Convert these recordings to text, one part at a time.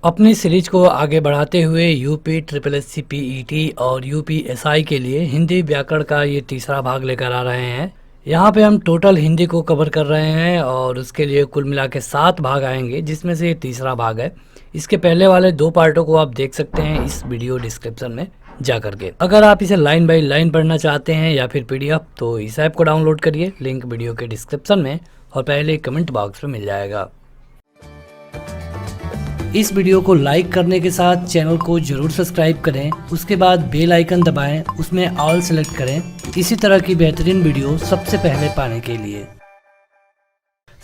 अपनी सीरीज को आगे बढ़ाते हुए UP triple S C PET और यूपी एसआई के लिए हिंदी व्याकरण का ये तीसरा भाग लेकर आ रहे हैं। यहाँ पे हम टोटल हिंदी को कवर कर रहे हैं और उसके लिए कुल मिला के 7 भाग आएंगे, जिसमें से ये तीसरा भाग है। इसके पहले वाले 2 पार्टों को आप देख सकते हैं इस वीडियो डिस्क्रिप्शन में जा करके। अगर आप इसे लाइन बाय लाइन पढ़ना चाहते हैं या फिर पीडीएफ, तो इस ऐप को डाउनलोड करिए, लिंक वीडियो के डिस्क्रिप्शन में और पहले कमेंट बॉक्स में मिल जाएगा। इस वीडियो को लाइक करने के साथ चैनल को जरूर सब्सक्राइब करें, उसके बाद बेल आइकन दबाएं, उसमें ऑल सेलेक्ट करें इसी तरह की बेहतरीन वीडियो सबसे पहले पाने के लिए।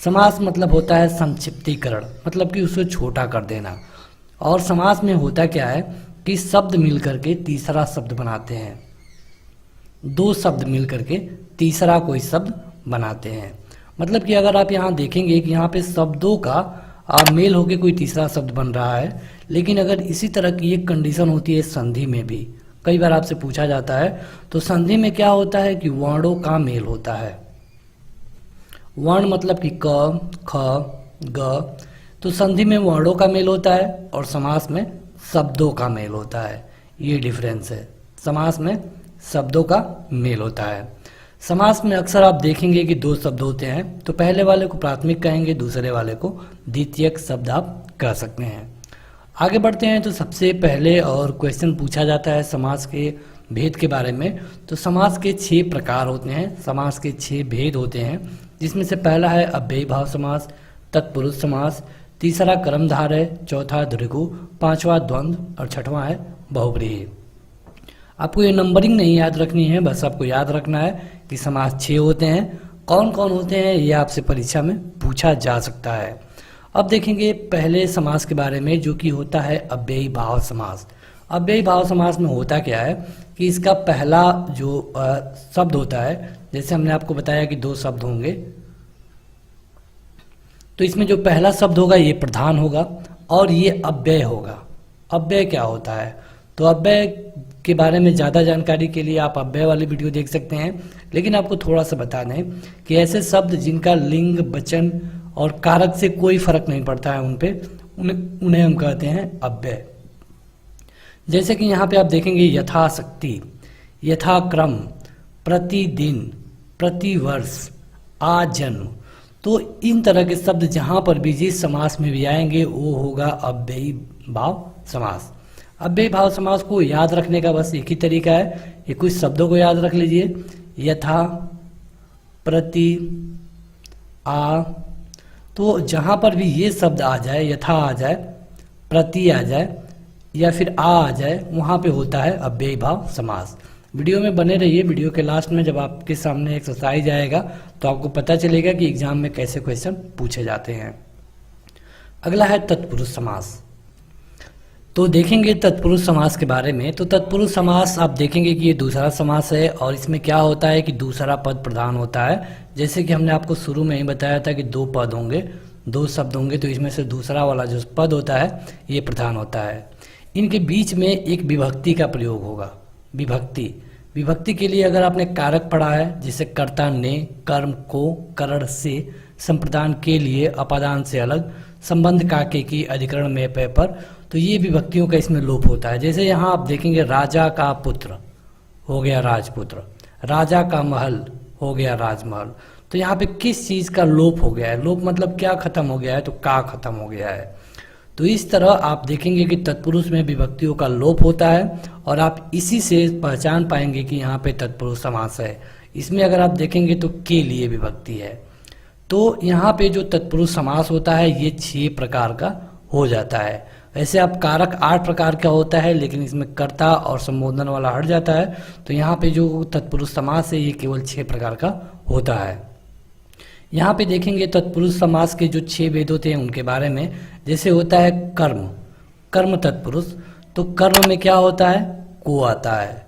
समास मतलब होता है संक्षिप्तीकरण, मतलब कि उसे छोटा कर देना। और समास में होता क्या है कि शब्द मिलकर के तीसरा शब्द बनाते हैं, 2 शब्द मिलकर के तीसरा कोई शब्द बनाते हैं। मतलब कि अगर आप यहाँ देखेंगे कि यहाँ पे शब्दों का मेल होके कोई तीसरा शब्द बन रहा है, लेकिन अगर इसी तरह की एक कंडीशन होती है संधि में भी, कई बार आपसे पूछा जाता है, तो संधि में क्या होता है कि वर्णों का मेल होता है। वर्ण मतलब कि क, ख, ग, तो संधि में वर्णों का मेल होता है और समास में शब्दों का मेल होता है। ये डिफरेंस है, समास में शब्दों का मेल होता है। समास में अक्सर आप देखेंगे कि 2 शब्द होते हैं, तो पहले वाले को प्राथमिक कहेंगे, दूसरे वाले को द्वितीयक शब्द आप कह सकते हैं। आगे बढ़ते हैं तो सबसे पहले और क्वेश्चन पूछा जाता है समास के भेद के बारे में। तो समास के 6 प्रकार होते हैं, समास के 6 भेद होते हैं, जिसमें से पहला है अव्ययी भाव समास, तत्पुरुष समास, तीसरा कर्मधारय, चौथा द्विगु, 5वां द्वंद्व और 6वां है बहुव्रीहि। आपको ये नंबरिंग नहीं याद रखनी है, बस आपको याद रखना है कि समास 6 होते हैं। कौन कौन होते हैं ये आपसे परीक्षा में पूछा जा सकता है। अब देखेंगे पहले समास के बारे में, जो कि होता है अव्ययी भाव समास। अव्ययी भाव समास में होता क्या है कि इसका पहला जो शब्द होता है, जैसे हमने आपको बताया कि 2 शब्द होंगे, तो इसमें जो पहला शब्द होगा ये प्रधान होगा और ये अव्यय होगा। अव्यय क्या होता है, तो अव्यय के बारे में ज़्यादा जानकारी के लिए आप अव्यय वाली वीडियो देख सकते हैं, लेकिन आपको थोड़ा सा बता दें कि ऐसे शब्द जिनका लिंग, वचन और कारक से कोई फर्क नहीं पड़ता है उन्हें हम कहते हैं अव्यय। जैसे कि यहाँ पे आप देखेंगे यथाशक्ति, यथाक्रम, प्रतिदिन, प्रतिवर्ष, आजन्म, तो इन तरह के शब्द जहाँ पर भी जिस समास में भी आएंगे वो होगा अव्ययी भाव समास। अव्ययी भाव समास को याद रखने का बस एक ही तरीका है, ये कुछ शब्दों को याद रख लीजिए। यथा, प्रति, आ, तो जहाँ पर भी ये शब्द आ जाए, यथा आ जाए, प्रति आ जाए या फिर आ जाए, वहाँ पे होता है अव्ययी भाव समास। वीडियो में बने रहिए, वीडियो के लास्ट में जब आपके सामने एक्सरसाइज आएगा तो आपको पता चलेगा कि एग्जाम में कैसे क्वेश्चन पूछे जाते हैं। अगला है तत्पुरुष समास। तो देखेंगे तत्पुरुष समास के बारे में। तो तत्पुरुष समास आप देखेंगे कि ये दूसरा समास है और इसमें क्या होता है कि दूसरा पद प्रधान होता है। जैसे कि हमने आपको शुरू में ही बताया था कि 2 पद होंगे, 2 शब्द होंगे, तो इसमें से दूसरा वाला जो पद होता है ये प्रधान होता है। इनके बीच में एक विभक्ति का प्रयोग होगा। विभक्ति, विभक्ति के लिए अगर आपने कारक पढ़ा है, जैसे कर्ता ने, कर्म को, करण से, संप्रदान के लिए, अपादान से अलग, संबंध काके की, अधिकरण में पे पर, तो ये विभक्तियों का इसमें लोप होता है। जैसे यहाँ आप देखेंगे राजा का पुत्र हो गया राजपुत्र, राजा का महल हो गया राजमहल, तो यहाँ पे किस चीज़ का लोप हो गया है? लोप मतलब क्या खत्म हो गया है, तो का खत्म हो गया है। तो इस तरह आप देखेंगे कि तत्पुरुष में विभक्तियों का लोप होता है और आप इसी से पहचान पाएंगे कि यहाँ पे तत्पुरुष समास है। इसमें अगर आप देखेंगे तो के लिए विभक्ति है। तो यहाँ पे जो तत्पुरुष समास होता है ये 6 प्रकार का हो जाता है। वैसे आप कारक 8 प्रकार का होता है, लेकिन इसमें कर्ता और संबोधन वाला हट जाता है, तो यहाँ पे जो तत्पुरुष समास है ये केवल 6 प्रकार का होता है। यहाँ पे देखेंगे तत्पुरुष समास के जो 6 भेद होते हैं उनके बारे में। जैसे होता है कर्म, कर्म तत्पुरुष, तो कर्म में क्या होता है, को आता है।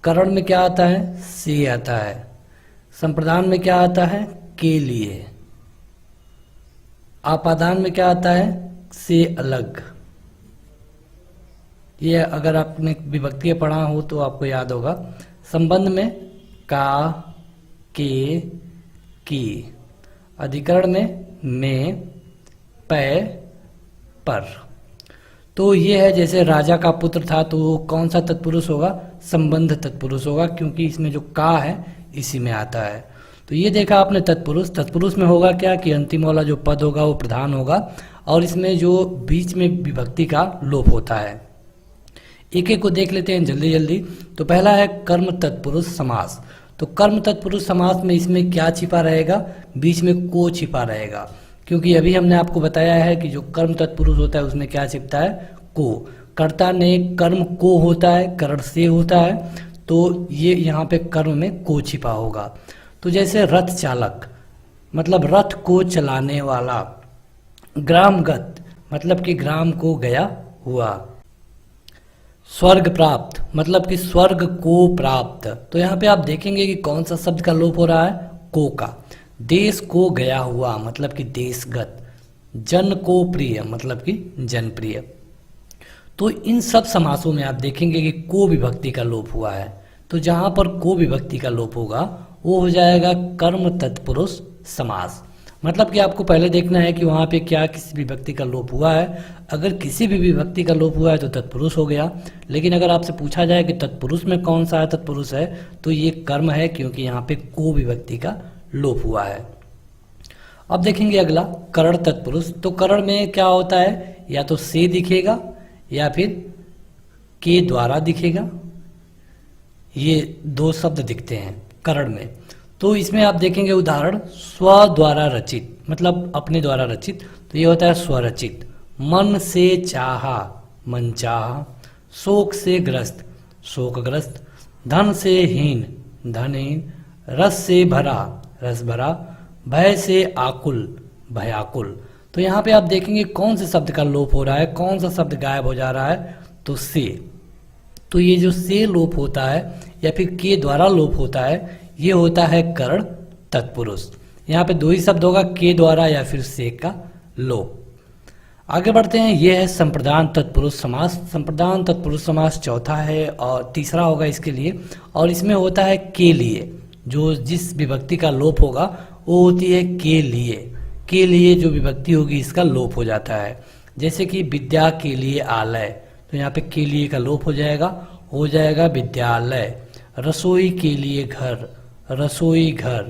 करण में क्या आता है, से आता है। संप्रदान में क्या आता है, के लिए। आपादान में क्या आता है, से अलग। ये अगर आपने विभक्ति पढ़ा हो तो आपको याद होगा। संबंध में का, के, की। अधिकरण में, पे, पर। तो ये है, जैसे राजा का पुत्र था तो कौन सा तत्पुरुष होगा, संबंध तत्पुरुष होगा, क्योंकि इसमें जो का है इसी में आता है। तो ये देखा आपने तत्पुरुष। तत्पुरुष में होगा क्या कि अंतिम वाला जो पद होगा वो प्रधान होगा और इसमें जो बीच में विभक्ति का लोप होता है। एक एक को देख लेते हैं जल्दी जल्दी। तो पहला है कर्म तत्पुरुष समास। तो कर्म तत्पुरुष समास में इसमें क्या छिपा रहेगा, बीच में को छिपा रहेगा, क्योंकि अभी हमने आपको बताया है कि जो कर्म तत्पुरुष होता है उसमें क्या छिपता है, को। कर्ता ने कर्म को होता है, करण से होता है, तो ये यहाँ पे कर्म में को छिपा होगा। तो जैसे रथ चालक मतलब रथ को चलाने वाला, ग्रामगत मतलब कि ग्राम को गया हुआ, स्वर्ग प्राप्त मतलब कि स्वर्ग को प्राप्त। तो यहाँ पे आप देखेंगे कि कौन सा शब्द का लोप हो रहा है, को का। देश को गया हुआ मतलब कि देशगत, जन को प्रिय मतलब कि जनप्रिय। तो इन सब समासों में आप देखेंगे कि को विभक्ति का लोप हुआ है। तो जहाँ पर को विभक्ति का लोप होगा वो हो जाएगा कर्म तत्पुरुष समास। मतलब कि आपको पहले देखना है कि वहाँ पे क्या किसी विभक्ति का लोप हुआ है। अगर किसी भी विभक्ति का लोप हुआ है तो तत्पुरुष हो गया। लेकिन अगर आपसे पूछा जाए कि तत्पुरुष में कौन सा तत्पुरुष है, तो ये कर्म है, क्योंकि यहाँ पे को विभक्ति का लोप हुआ है। अब देखेंगे अगला करण तत्पुरुष। तो करण में क्या होता है, या तो से दिखेगा या फिर के द्वारा दिखेगा। ये दो शब्द दिखते हैं करण में। तो इसमें आप देखेंगे उदाहरण, स्व द्वारा रचित मतलब अपने द्वारा रचित, तो ये होता है स्वरचित। मन से चाहा, मन चाहा। शोक से ग्रस्त, शोकग्रस्त। धन से हीन, धनहीन। रस से भरा, रस भरा। भय से आकुल, भयाकुल। तो यहाँ पे आप देखेंगे कौन से शब्द का लोप हो रहा है, कौन सा शब्द गायब हो जा रहा है, तो से। तो ये जो से लोप होता है या फिर के द्वारा लोप होता है, ये होता है करण तत्पुरुष। यहाँ पे दो ही शब्द होगा, के द्वारा या फिर से का लोप। आगे बढ़ते हैं, ये है संप्रदान तत्पुरुष समास। संप्रदान तत्पुरुष समास चौथा है और तीसरा होगा इसके लिए, और इसमें होता है के लिए। जो जिस विभक्ति का लोप होगा वो होती है के लिए। के लिए जो विभक्ति होगी इसका लोप हो जाता है। जैसे कि विद्या के लिए आलय, तो यहाँ पे के लिए का लोप हो जाएगा विद्यालय। रसोई के लिए घर, रसोई घर।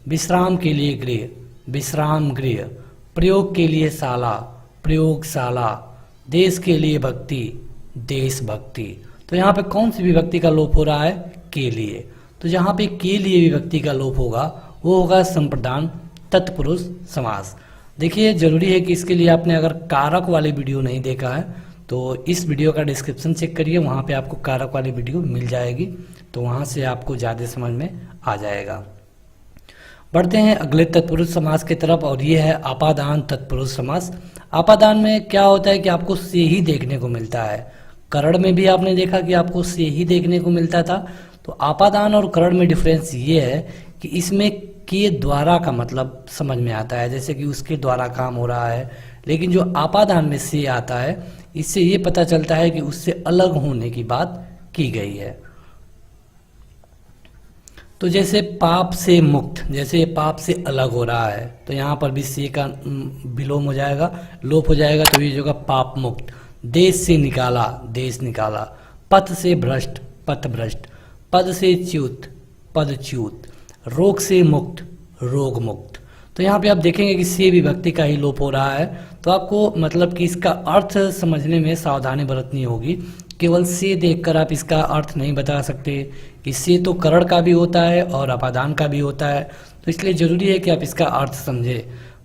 विश्राम के लिए गृह, विश्राम गृह। प्रयोग के लिए शाला, प्रयोगशाला। देश के लिए भक्ति, देशभक्ति। तो यहाँ पे कौन सी विभक्ति का लोप हो रहा है, के लिए। तो जहाँ पे के लिए विभक्ति का लोप होगा वो होगा संप्रदान तत्पुरुष समास। देखिए जरूरी है कि इसके लिए आपने अगर कारक वाली वीडियो नहीं देखा है तो इस वीडियो का डिस्क्रिप्शन चेक करिए, वहाँ पे आपको कारक वाली वीडियो मिल जाएगी, तो वहाँ से आपको ज़्यादा समझ में आ जाएगा। बढ़ते हैं अगले तत्पुरुष समास की तरफ, और ये है आपादान तत्पुरुष समास। आपादान में क्या होता है कि आपको से ही देखने को मिलता है। करण में भी आपने देखा कि आपको से ही देखने को मिलता था। तो आपादान और करण में डिफरेंस ये है कि इसमें के द्वारा का मतलब समझ में आता है, जैसे कि उसके द्वारा काम हो रहा है। लेकिन जो आपादान में से आता है, इससे ये पता चलता है कि उससे अलग होने की बात की गई है। तो जैसे पाप से मुक्त, जैसे पाप से अलग हो रहा है, तो यहाँ पर भी से का विलोम हो जाएगा, लोप हो जाएगा, तो ये जो पाप मुक्त। देश से निकाला, देश निकाला। पथ से भ्रष्ट, पथ भ्रष्ट। पद से च्युत, पद च्युत। रोग से मुक्त, रोग मुक्त। तो यहाँ पे आप देखेंगे कि से विभक्ति का ही लोप हो रहा है। तो आपको मतलब कि इसका अर्थ समझने में सावधानी बरतनी होगी। केवल से देखकर आप इसका अर्थ नहीं बता सकते कि से तो करण का भी होता है और अपादान का भी होता है, तो इसलिए जरूरी है कि आप इसका अर्थ समझें।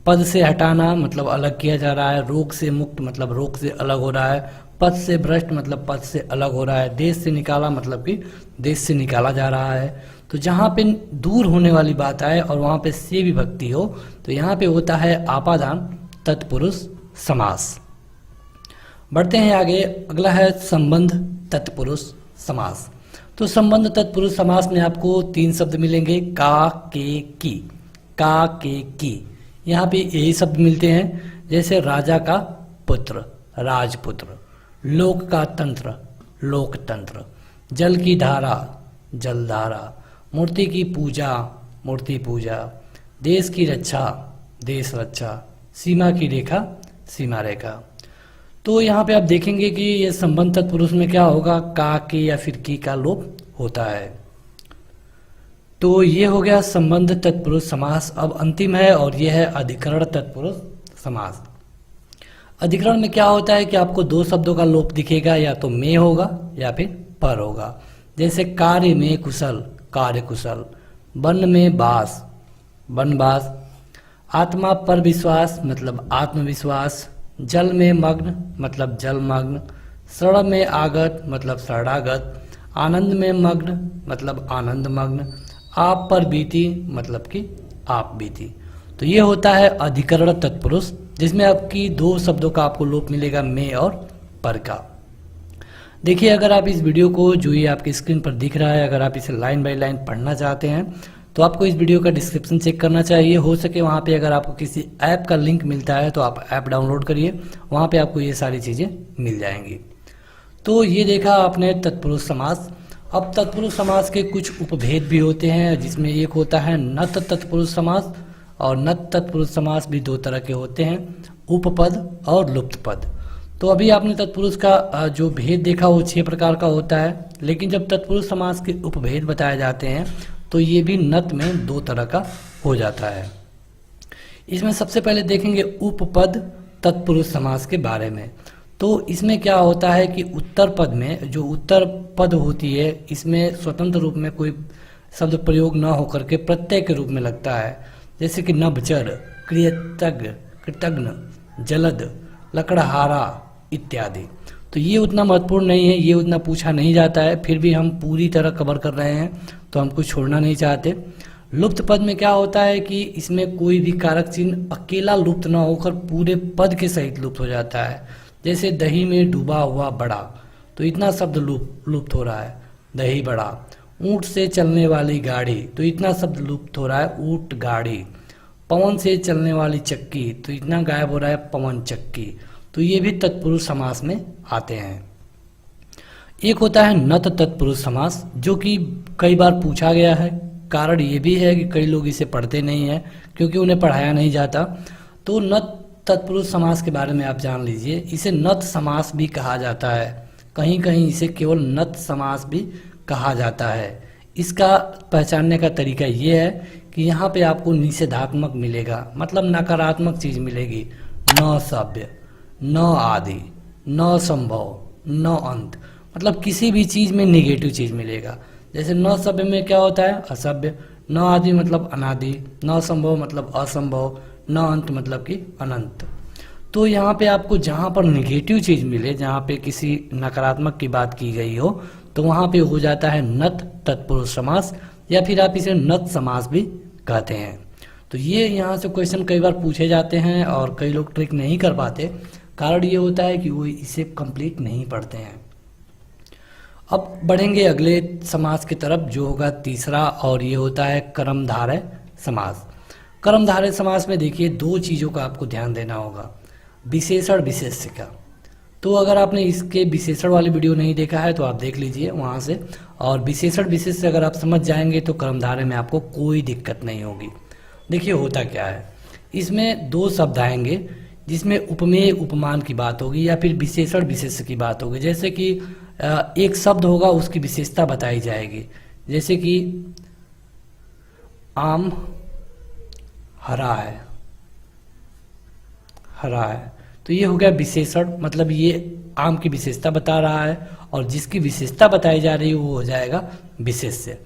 पद से हटाना मतलब अलग किया जा रहा है। रोग से मुक्त मतलब रोग से अलग हो रहा है। पद से भ्रष्ट मतलब पद से अलग हो रहा है। देश से निकाला मतलब कि देश से निकाला जा रहा है। तो जहाँ पे दूर होने वाली बात आए और वहाँ पे से विभक्ति हो, तो यहाँ पे होता है आपादान तत्पुरुष समास। बढ़ते हैं आगे, अगला है संबंध तत्पुरुष समास। तो संबंध तत्पुरुष समास में आपको तीन शब्द मिलेंगे, का, के, की। का, के, की। यहाँ पे यही शब्द मिलते हैं, जैसे राजा का पुत्र, राजपुत्र। लोक का तंत्र, लोकतंत्र। जल की धारा, जलधारा। मूर्ति की पूजा, मूर्ति पूजा। देश की रक्षा, देश रक्षा। सीमा की रेखा, सीमा रेखा। तो यहाँ पे आप देखेंगे कि ये संबंध तत्पुरुष में क्या होगा, का, के या फिर की का लोप होता है। तो ये हो गया संबंध तत्पुरुष समास। अब अंतिम है और ये है अधिकरण तत्पुरुष समास। अधिकरण में क्या होता है कि आपको दो शब्दों का लोप दिखेगा, या तो में होगा या फिर पर होगा। जैसे कार्य में कुशल, कार्य कुशल। वन में बास, वनवास। आत्मा पर विश्वास मतलब आत्मविश्वास। जल में मग्न मतलब जलमग्न। शरण में आगत मतलब शरणागत। आनंद में मग्न मतलब आनंद मग्न। आप पर बीती मतलब कि आप बीती। तो ये होता है अधिकरण तत्पुरुष, जिसमें आपकी दो शब्दों का आपको लोप मिलेगा, में और पर का। देखिए, अगर आप इस वीडियो को, जो ये आपकी स्क्रीन पर दिख रहा है, अगर आप इसे लाइन बाय लाइन पढ़ना चाहते हैं तो आपको इस वीडियो का डिस्क्रिप्शन चेक करना चाहिए। हो सके वहाँ पे अगर आपको किसी ऐप का लिंक मिलता है तो आप ऐप डाउनलोड करिए, वहाँ पे आपको ये सारी चीज़ें मिल जाएंगी। तो ये देखा आपने तत्पुरुष समास। अब तत्पुरुष समास के कुछ उपभेद भी होते हैं, जिसमें एक होता है नत तत्पुरुष समास, और नत तत्पुरुष समास भी दो तरह के होते हैं, उपपद और लुप्त पद। तो अभी आपने तत्पुरुष का जो भेद देखा वो 6 प्रकार का होता है, लेकिन जब तत्पुरुष समास के उपभेद बताए जाते हैं तो ये भी नत में 2 तरह का हो जाता है। इसमें सबसे पहले देखेंगे उपपद तत्पुरुष समास के बारे में। तो इसमें क्या होता है कि उत्तर पद में, जो उत्तर पद होती है, इसमें स्वतंत्र रूप में कोई शब्द प्रयोग न होकर के प्रत्यय के रूप में लगता है। जैसे कि नभचर, क्रियतज्ञ, कृतज्ञ, जलद, लकड़हारा इत्यादि। तो ये उतना महत्वपूर्ण नहीं है, ये उतना पूछा नहीं जाता है, फिर भी हम पूरी तरह कवर कर रहे हैं तो हम कुछ छोड़ना नहीं चाहते। लुप्त पद में क्या होता है कि इसमें कोई भी कारक चिन्ह अकेला लुप्त न होकर पूरे पद के सहित लुप्त हो जाता है। जैसे दही में डूबा हुआ बड़ा, तो इतना शब्द लुप्त हो रहा है, दही बड़ा। ऊंट से चलने वाली गाड़ी, तो इतना शब्द लुप्त हो रहा है, ऊंट गाड़ी। पवन से चलने वाली चक्की, तो इतना गायब हो रहा है, पवन चक्की। तो ये भी तत्पुरुष समास में आते हैं। एक होता है नत तत्पुरुष समास, जो कि कई बार पूछा गया है। कारण ये भी है कि कई लोग इसे पढ़ते नहीं हैं, क्योंकि उन्हें पढ़ाया नहीं जाता। तो नत तत्पुरुष समास के बारे में आप जान लीजिए। इसे नत समास भी कहा जाता है, कहीं कहीं इसे केवल नत समास भी कहा जाता है। इसका पहचानने का तरीका ये है कि यहाँ पे आपको निषेधात्मक मिलेगा, मतलब नकारात्मक चीज मिलेगी। न सभ्य, न आदि, न संभव, न अंत, मतलब किसी भी चीज में निगेटिव चीज मिलेगा। जैसे न सभ्य में क्या होता है, असभ्य। न आदि मतलब अनादि। न संभव मतलब असंभव। न अंत मतलब कि अनंत। तो यहाँ पे आपको जहाँ पर निगेटिव चीज मिले, जहाँ पे किसी नकारात्मक की बात की गई हो, तो वहाँ पे हो जाता है नत तत्पुरुष समास, या फिर आप इसे नत समास भी कहते हैं। तो ये यहाँ से क्वेश्चन कई बार पूछे जाते हैं और कई लोग ट्रिक नहीं कर पाते। कारण ये होता है कि वो इसे कंप्लीट नहीं पढ़ते हैं। अब बढ़ेंगे अगले समास की तरफ, जो होगा तीसरा, और ये होता है कर्मधारय समास। कर्मधारय समास में देखिए 2 चीज़ों का आपको ध्यान देना होगा, विशेषण विशेष्य का। तो अगर आपने इसके विशेषण वाली वीडियो नहीं देखा है तो आप देख लीजिए वहाँ से, और विशेषण विशेष्य अगर आप समझ जाएंगे तो कर्मधारय में आपको कोई दिक्कत नहीं होगी। देखिए होता क्या है, इसमें 2 शब्द आएंगे जिसमें उपमेय उपमान की बात होगी, या फिर विशेषण विशेष्य की बात होगी। जैसे कि एक शब्द होगा, उसकी विशेषता बताई जाएगी। जैसे कि आम हरा है, हरा है, तो ये हो गया विशेषण, मतलब ये आम की विशेषता बता रहा है, और जिसकी विशेषता बताई जा रही है वो हो जाएगा विशेष्य।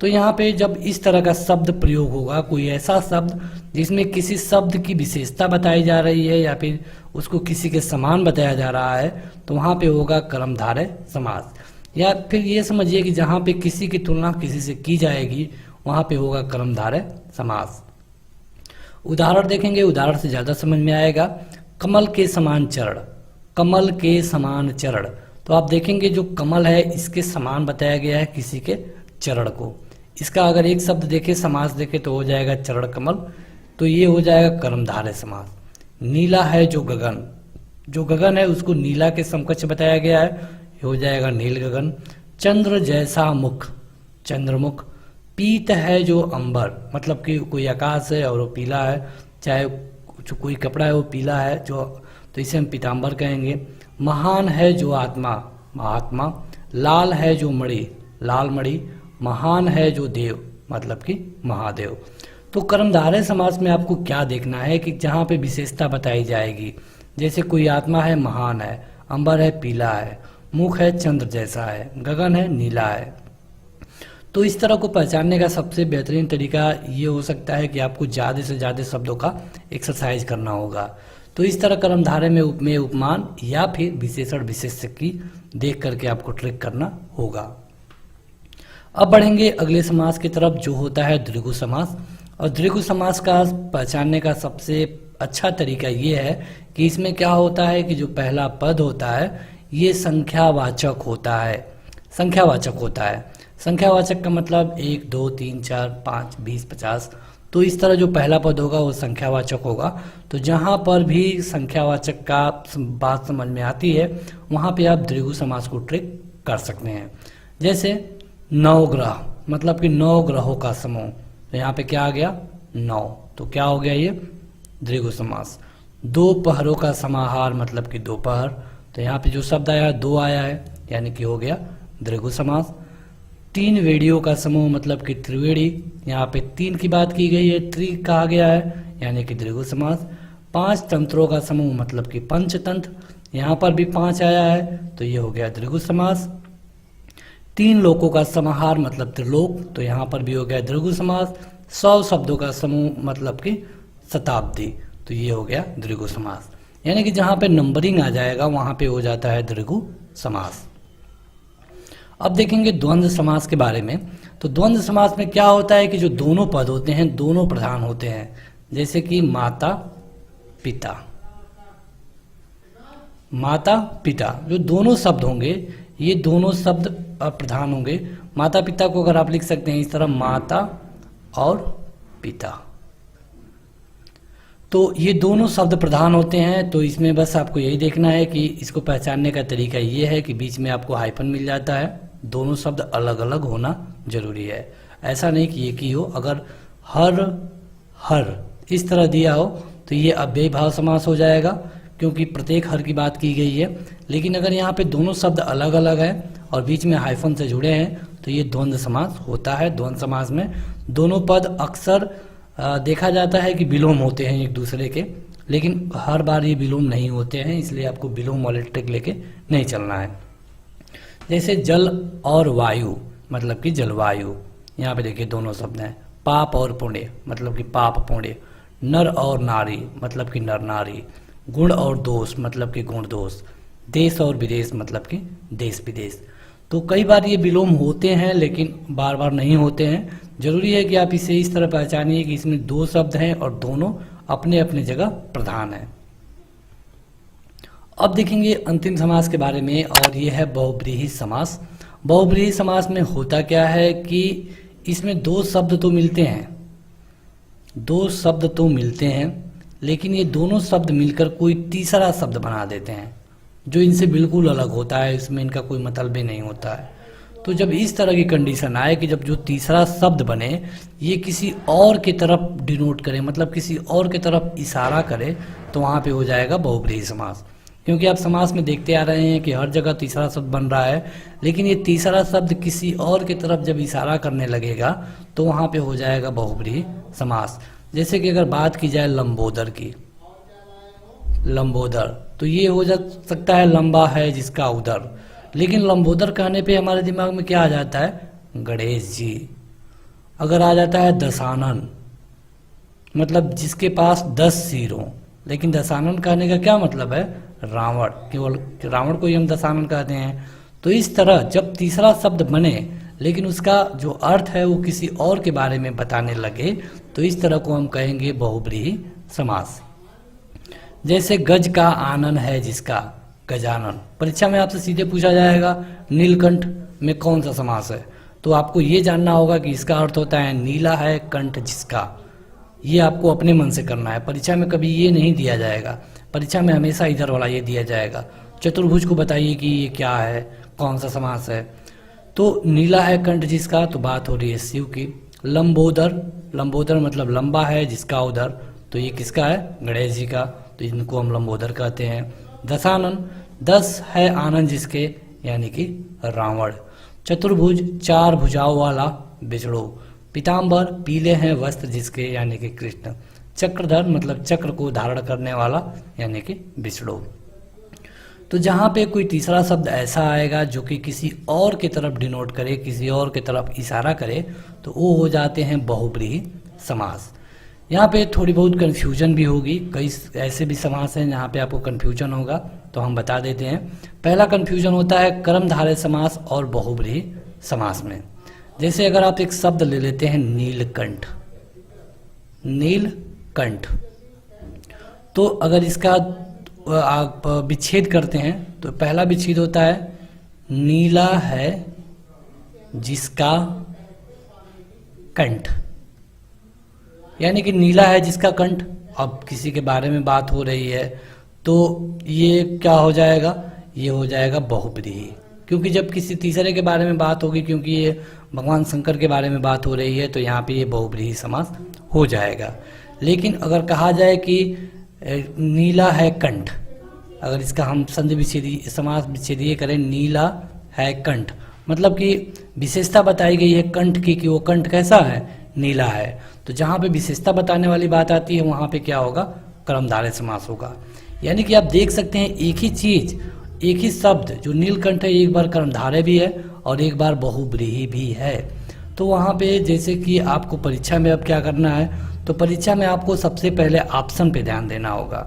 तो यहाँ पे जब इस तरह का शब्द प्रयोग होगा, कोई ऐसा शब्द जिसमें किसी शब्द की विशेषता बताई जा रही है या फिर उसको किसी के समान बताया जा रहा है, तो वहाँ पे होगा कर्मधारय समास। या फिर ये समझिए कि जहाँ पे किसी की तुलना किसी से की जाएगी, वहाँ पे होगा कर्मधारय समास। उदाहरण देखेंगे, उदाहरण से ज़्यादा समझ में आएगा। कमल के समान चरण, कमल के समान चरण। तो आप देखेंगे जो कमल है इसके समान बताया गया है किसी के चरण को। इसका अगर एक शब्द देखे, समास देखे, तो हो जाएगा चरण कमल। तो ये हो जाएगा कर्मधारय समास। नीला है जो गगन, जो गगन है उसको नीला के समकक्ष बताया गया है, ये हो जाएगा नील गगन। चंद्र जैसा मुख, चंद्रमुख। पीत है जो अंबर, मतलब कि कोई आकाश है और वो पीला है, चाहे जो कोई कपड़ा है वो पीला है, जो तो इसे हम पीताम्बर कहेंगे। महान है जो आत्मा, महात्मा। लाल है जो मणि, लाल मणि। महान है जो देव, मतलब कि महादेव। तो कर्मधारय समास में आपको क्या देखना है कि जहाँ पे विशेषता बताई जाएगी, जैसे कोई आत्मा है महान है, अंबर है पीला है, मुख है चंद्र जैसा है, गगन है नीला है। तो इस तरह को पहचानने का सबसे बेहतरीन तरीका ये हो सकता है कि आपको ज़्यादा से ज़्यादा शब्दों का एक्सरसाइज करना होगा। तो इस तरह कर्मधारय में उपमेय उपमान या फिर विशेषण विशेषक की देख करके आपको ट्रिक करना होगा। अब बढ़ेंगे अगले समास की तरफ, जो होता है द्विगु समास। और द्विगु समास का पहचानने का सबसे अच्छा तरीका ये है कि इसमें क्या होता है कि जो पहला पद होता है ये संख्यावाचक होता है, संख्यावाचक होता है। संख्यावाचक का मतलब 1 2 3 4 5 20 50। तो इस तरह जो पहला पद होगा वो संख्यावाचक होगा। तो जहाँ पर भी संख्यावाचक का बात समझ में आती है वहाँ पे आप द्विगु समास को ट्रिक कर सकते हैं। जैसे नवग्रह, मतलब कि 9 ग्रहों का समूह। तो यहाँ पे क्या आ गया 9, तो क्या हो गया ये द्विगु समास। 2 पहरों का समाहार, मतलब कि दोपहर। तो यहाँ पे जो शब्द आया 2 आया है, यानी कि हो गया द्विगु समास। 3 वेड़ियों का समूह, मतलब कि त्रिवेणी। यहाँ पे 3 की बात की गई है, त्रि कहा गया है, यानी कि द्विगु समास। 5 तंत्रों का समूह, मतलब कि पंचतंत्र। यहाँ पर भी 5 आया है, तो ये हो गया द्विगु समास। 3 लोकों का समाहार, मतलब त्रिलोक। तो यहाँ पर भी हो गया द्विगु समास। 100 शब्दों का समूह, मतलब कि शताब्दी। तो ये हो गया द्विगु समास। यानी कि जहाँ पे नंबरिंग आ जाएगा वहाँ पे हो जाता है द्विगु समास। अब देखेंगे द्वंद्व समास के बारे में। तो द्वंद्व समास में क्या होता है कि जो दोनों पद होते हैं दोनों प्रधान होते हैं। जैसे कि माता पिता, माता पिता, जो दोनों शब्द होंगे ये दोनों शब्द प्रधान होंगे। माता पिता को अगर आप लिख सकते हैं इस तरह, माता और पिता, तो ये दोनों शब्द प्रधान होते हैं। तो इसमें बस आपको यही देखना है कि इसको पहचानने का तरीका ये है कि बीच में आपको हाइफन मिल जाता है। दोनों शब्द अलग अलग होना जरूरी है, ऐसा नहीं कि एक ही हो। अगर हर हर इस तरह दिया हो तो ये अव्ययी भाव समास हो जाएगा, क्योंकि प्रत्येक हर की बात की गई है। लेकिन अगर यहाँ पे दोनों शब्द अलग अलग हैं और बीच में हाइफन से जुड़े हैं तो ये द्वंद्व समास होता है। द्वंद्व समास में दोनों पद अक्सर देखा जाता है कि विलोम होते हैं एक दूसरे के, लेकिन हर बार ये विलोम नहीं होते हैं, इसलिए आपको विलोम वाले ट्रिक लेके नहीं चलना है। जैसे जल और वायु, मतलब कि जलवायु। यहाँ पे देखिए दोनों शब्द हैं। पाप और पुण्य, मतलब कि पाप पुण्य। नर और नारी, मतलब कि नर नारी। गुण और दोष, मतलब कि गुण दोष। देश और विदेश, मतलब कि देश विदेश। तो कई बार ये विलोम होते हैं लेकिन बार बार नहीं होते हैं। जरूरी है कि आप इसे इस तरह पहचानिए कि इसमें 2 शब्द हैं और दोनों अपने अपने जगह प्रधान हैं। अब देखेंगे अंतिम समास के बारे में, और ये है बहुब्रीहि समास। बहुब्रीहि समास में होता क्या है कि इसमें 2 शब्द तो मिलते हैं, 2 शब्द तो मिलते हैं, लेकिन ये दोनों शब्द मिलकर कोई तीसरा शब्द बना देते हैं जो इनसे बिल्कुल अलग होता है, इसमें इनका कोई मतलब भी नहीं होता है। तो जब इस तरह की कंडीशन आए कि जब जो तीसरा शब्द बने ये किसी और की तरफ डिनोट करे, मतलब किसी और की तरफ इशारा करे, तो वहाँ पे हो जाएगा बहुब्रीहि समास। क्योंकि आप समास में देखते आ रहे हैं कि हर जगह तीसरा शब्द बन रहा है, लेकिन ये तीसरा शब्द किसी और की तरफ जब इशारा करने लगेगा तो वहाँ पे हो जाएगा बहुब्रीहि समास। जैसे कि अगर बात की जाए लंबोदर की, लंबोदर, तो ये हो जा सकता है लंबा है जिसका उदर, लेकिन लंबोदर कहने पे हमारे दिमाग में क्या आ जाता है, गणेश जी। अगर आ जाता है दशानन, मतलब जिसके पास 10 सिर हों, लेकिन दशानन कहने का क्या मतलब है, रावण, केवल रावण को ही हम दशानन कहते हैं। तो इस तरह जब तीसरा शब्द बने लेकिन उसका जो अर्थ है वो किसी और के बारे में बताने लगे, तो इस तरह को हम कहेंगे बहुब्रीहि समास। जैसे गज का आनन है जिसका, गजानन। परीक्षा में आपसे सीधे पूछा जाएगा नीलकंठ में कौन सा समास है, तो आपको ये जानना होगा कि इसका अर्थ होता है नीला है कंठ जिसका। ये आपको अपने मन से करना है, परीक्षा में कभी ये नहीं दिया जाएगा। परीक्षा में हमेशा इधर वाला ये दिया जाएगा, चतुर्भुज को बताइए कि ये क्या है, कौन सा समास है। तो नीला है कंठ जिसका, तो बात हो रही है शिव की। लंबोदर, लंबोदर मतलब लंबा है जिसका उदर, तो ये किसका है, गणेश जी का, तो इनको हम लंबोदर कहते हैं। दशानन, 10 है आनंद जिसके, यानी कि रावण। चतुर्भुज 4 भुजाओं वाला बिछड़ो। पीताम्बर पीले हैं वस्त्र जिसके, यानी कि कृष्ण। चक्रधर मतलब चक्र को धारण करने वाला, यानी कि बिछड़ो। तो जहाँ पे कोई तीसरा शब्द ऐसा आएगा जो कि किसी और की तरफ डिनोट करे, किसी और की तरफ इशारा करे, तो वो हो जाते हैं बहुब्रीहि समास। यहाँ पे थोड़ी बहुत कन्फ्यूजन भी होगी, कई ऐसे भी समास हैं जहाँ पे आपको कन्फ्यूजन होगा, तो हम बता देते हैं। पहला कन्फ्यूजन होता है कर्मधारय समास और बहुब्रीहि समास में। जैसे अगर आप एक शब्द ले लेते हैं नीलकंठ, नीलकंठ, तो अगर इसका आप विच्छेद करते हैं तो पहला विच्छेद होता है नीला है जिसका कंठ, यानी कि नीला है जिसका कंठ। अब किसी के बारे में बात हो रही है तो ये क्या हो जाएगा, ये हो जाएगा बहुब्रीहि, क्योंकि जब किसी तीसरे के बारे में बात होगी, क्योंकि ये भगवान शंकर के बारे में बात हो रही है, तो यहाँ पे ये बहुब्रीहि समास हो जाएगा। लेकिन अगर कहा जाए कि नीला है कंठ, अगर इसका हम संधि विच्छेदी समास विच्छेदीय करें, नीला है कंठ, मतलब कि विशेषता बताई गई है कंठ की कि वो कंठ कैसा है, नीला है। तो जहाँ पे विशेषता बताने वाली बात आती है वहाँ पे क्या होगा, कर्मधारय समास होगा। यानी कि आप देख सकते हैं एक ही चीज, एक ही शब्द जो नीलकंठ है, एक बार कर्मधारय भी है और एक बार बहुब्रीहि भी है। तो वहाँ पे जैसे कि आपको परीक्षा में अब क्या करना है, तो परीक्षा में आपको सबसे पहले ऑप्शन पे ध्यान देना होगा।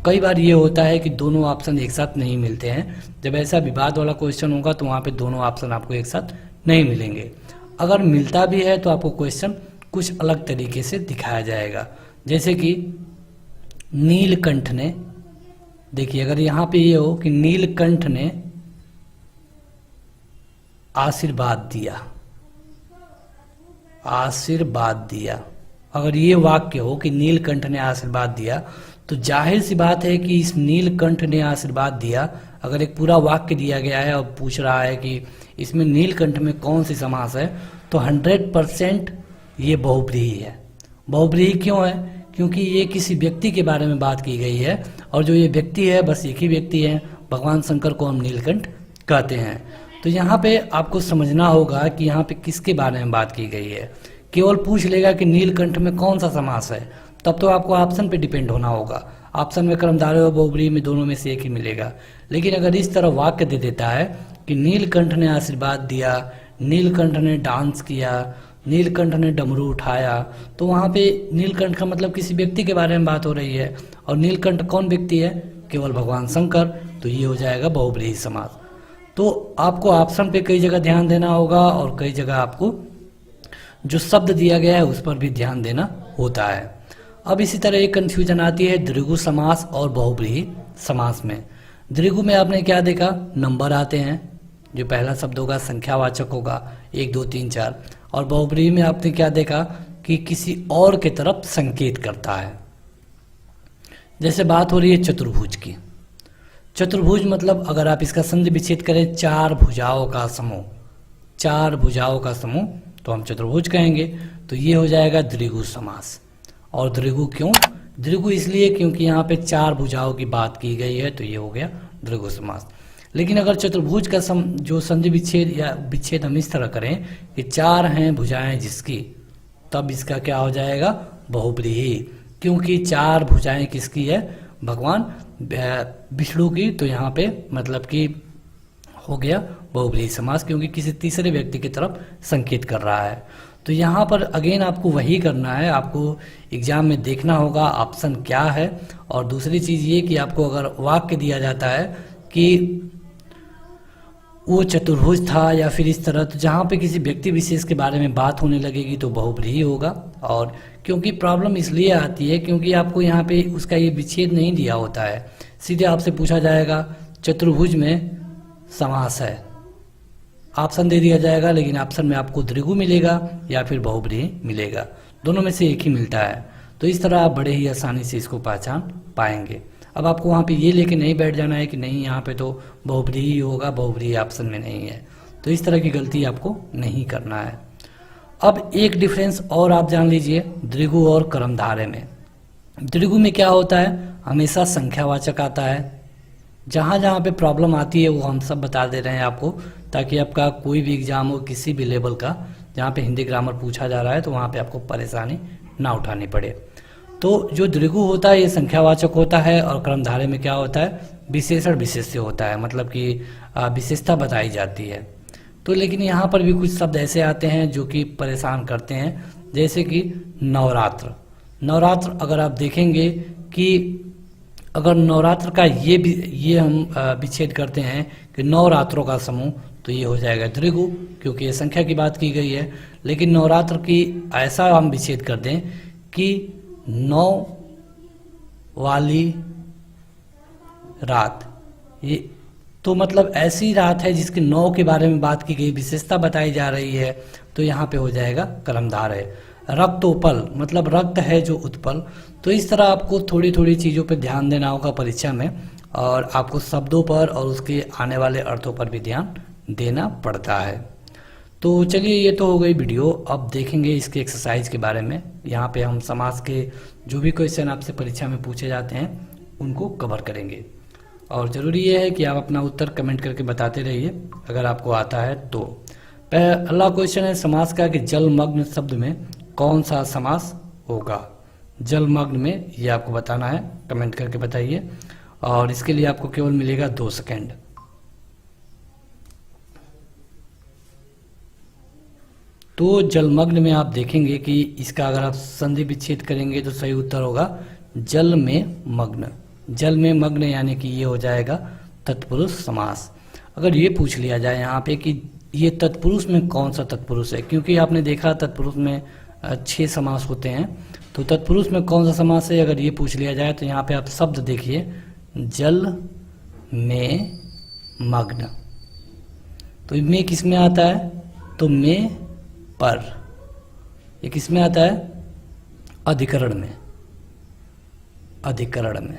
कई बार ये होता है कि दोनों ऑप्शन एक साथ नहीं मिलते हैं। जब ऐसा विवाद वाला क्वेश्चन होगा तो वहाँ पे दोनों ऑप्शन आपको एक साथ नहीं मिलेंगे। अगर मिलता भी है तो आपको क्वेश्चन कुछ अलग तरीके से दिखाया जाएगा। जैसे कि नीलकंठ ने, देखिए अगर यहाँ पे ये हो कि नीलकंठ ने आशीर्वाद दिया, आशीर्वाद दिया, अगर ये वाक्य हो कि नीलकंठ ने आशीर्वाद दिया, तो जाहिर सी बात है कि इस नीलकंठ ने आशीर्वाद दिया, अगर एक पूरा वाक्य दिया गया है और पूछ रहा है कि इसमें नीलकंठ में कौन सी समास है, तो 100% ये बहुब्रीहि है। बहुब्रीहि क्यों है, क्योंकि ये किसी व्यक्ति के बारे में बात की गई है, और जो ये व्यक्ति है बस एक ही व्यक्ति है, भगवान शंकर को हम नीलकंठ कहते हैं। तो यहाँ पे आपको समझना होगा कि यहाँ पे किसके बारे में बात की गई है। केवल पूछ लेगा कि नीलकंठ में कौन सा समास है, तब तो आपको ऑप्शन पे डिपेंड होना होगा। ऑप्शन में कर्मधारय और बहुब्रीहि में दोनों में से एक ही मिलेगा। लेकिन अगर इस तरह वाक्य दे देता है कि नीलकंठ ने आशीर्वाद दिया, नीलकंठ ने डांस किया, नीलकंठ ने डमरू उठाया, तो वहाँ पे नीलकंठ का मतलब किसी व्यक्ति के बारे में बात हो रही है, और नीलकंठ कौन व्यक्ति है, केवल भगवान शंकर, तो ये हो जाएगा बहुब्रीहि समास। तो आपको ऑप्शन पे कई जगह ध्यान देना होगा और कई जगह आपको जो शब्द दिया गया है उस पर भी ध्यान देना होता है। अब इसी तरह एक कन्फ्यूजन आती है द्विगु समास और बहुब्रीहि समास में। द्विगु में आपने क्या देखा, नंबर आते हैं, जो पहला शब्द होगा संख्यावाचक होगा 1 2 3 4, और बहुब्रीहि में आपने क्या देखा कि किसी और के तरफ संकेत करता है। जैसे बात हो रही है चतुर्भुज की, चतुर्भुज मतलब अगर आप इसका संधि विच्छेद करें 4 भुजाओं का समूह, 4 भुजाओं का समूह, तो हम चतुर्भुज कहेंगे। तो ये हो जाएगा द्विगु समास। और द्विगु क्यों, द्विगु इसलिए क्योंकि यहाँ पे 4 भुजाओं की बात की गई है, तो ये हो गया द्विगु समास। लेकिन अगर चतुर्भुज का जो संधि विच्छेद या विच्छेद हम इस तरह करें कि 4 हैं भुजाएं जिसकी, तब इसका क्या हो जाएगा, बहुब्रीहि, क्योंकि 4 भुजाएं किसकी है, भगवान विष्णु की। तो यहाँ पे मतलब कि हो गया बहुब्रीहि समास, क्योंकि किसी तीसरे व्यक्ति की तरफ संकेत कर रहा है। तो यहाँ पर अगेन आपको वही करना है, आपको एग्जाम में देखना होगा ऑप्शन क्या है। और दूसरी चीज़ ये कि आपको अगर वाक्य दिया जाता है कि वो चतुर्भुज था या फिर इस तरह, तो जहाँ पे किसी व्यक्ति विशेष के बारे में बात होने लगेगी तो बहुब्रीहि होगा। और क्योंकि प्रॉब्लम इसलिए आती है क्योंकि आपको यहाँ पे उसका ये विच्छेद नहीं दिया होता है, सीधे आपसे पूछा जाएगा चतुर्भुज में समास है, ऑप्शन दे दिया जाएगा, लेकिन ऑप्शन में आपको द्विगु मिलेगा या फिर बहुब्रीहि मिलेगा, दोनों में से एक ही मिलता है। तो इस तरह आप बड़े ही आसानी से इसको पहचान पाएंगे। अब आपको वहाँ पे ये लेके नहीं बैठ जाना है कि नहीं यहाँ पे तो बहुब्रीहि होगा, बहुब्रीहि ऑप्शन में नहीं है, तो इस तरह की गलती आपको नहीं करना है। अब एक डिफरेंस और आप जान लीजिए द्विगु और कर्मधारय में। द्विगु में क्या होता है, हमेशा संख्यावाचक आता है, जहाँ जहाँ पे प्रॉब्लम आती है वो हम सब बता दे रहे हैं आपको, ताकि आपका कोई भी एग्जाम हो किसी भी लेवल का, जहाँ पे हिंदी ग्रामर पूछा जा रहा है तो वहाँ पे आपको परेशानी ना उठानी पड़े। तो जो द्विगु होता है ये संख्यावाचक होता है, और कर्मधारय में क्या होता है, विशेषण विशेष्य होता है, मतलब कि विशेषता बताई जाती है। तो लेकिन यहाँ पर भी कुछ शब्द ऐसे आते हैं जो कि परेशान करते हैं, जैसे कि नवरात्र। नवरात्र अगर आप देखेंगे कि अगर नवरात्र का ये हम विच्छेद करते हैं कि नवरात्रों का समूह, तो ये हो जाएगा द्विगु, क्योंकि ये संख्या की बात की गई है। लेकिन नवरात्र की ऐसा हम विच्छेद कर दें कि 9 वाली रात, ये तो मतलब ऐसी रात है जिसके 9 के बारे में बात की गई, विशेषता बताई जा रही है, तो यहाँ पे हो जाएगा कर्मधारय। रक्तोपल मतलब रक्त है जो उत्पल। तो इस तरह आपको थोड़ी थोड़ी चीज़ों पे ध्यान देना होगा परीक्षा में, और आपको शब्दों पर और उसके आने वाले अर्थों पर भी ध्यान देना पड़ता है। तो चलिए, ये तो हो गई वीडियो। अब देखेंगे इसके एक्सरसाइज के बारे में। यहाँ पे हम समास के जो भी क्वेश्चन आपसे परीक्षा में पूछे जाते हैं उनको कवर करेंगे, और ज़रूरी ये है कि आप अपना उत्तर कमेंट करके बताते रहिए अगर आपको आता है तो। पहला क्वेश्चन है समास का कि जलमग्न शब्द में कौन सा समास होगा। जलमग्न में ये आपको बताना है, कमेंट करके बताइए, और इसके लिए आपको केवल मिलेगा 2 सेकेंड। तो जलमग्न में आप देखेंगे कि इसका अगर आप संधि विच्छेद करेंगे तो सही उत्तर होगा जल में मग्न। जल में मग्न यानी कि ये हो जाएगा तत्पुरुष समास। अगर ये पूछ लिया जाए यहाँ पे कि ये तत्पुरुष में कौन सा तत्पुरुष है, क्योंकि आपने देखा तत्पुरुष में 6 समास होते हैं, तो तत्पुरुष में कौन सा समास है अगर ये पूछ लिया जाए, तो यहाँ पे आप शब्द देखिए, जल में मग्न। तो में किस में आता है, तो में पर। ये किस में आता है, अधिकरण में। अधिकरण में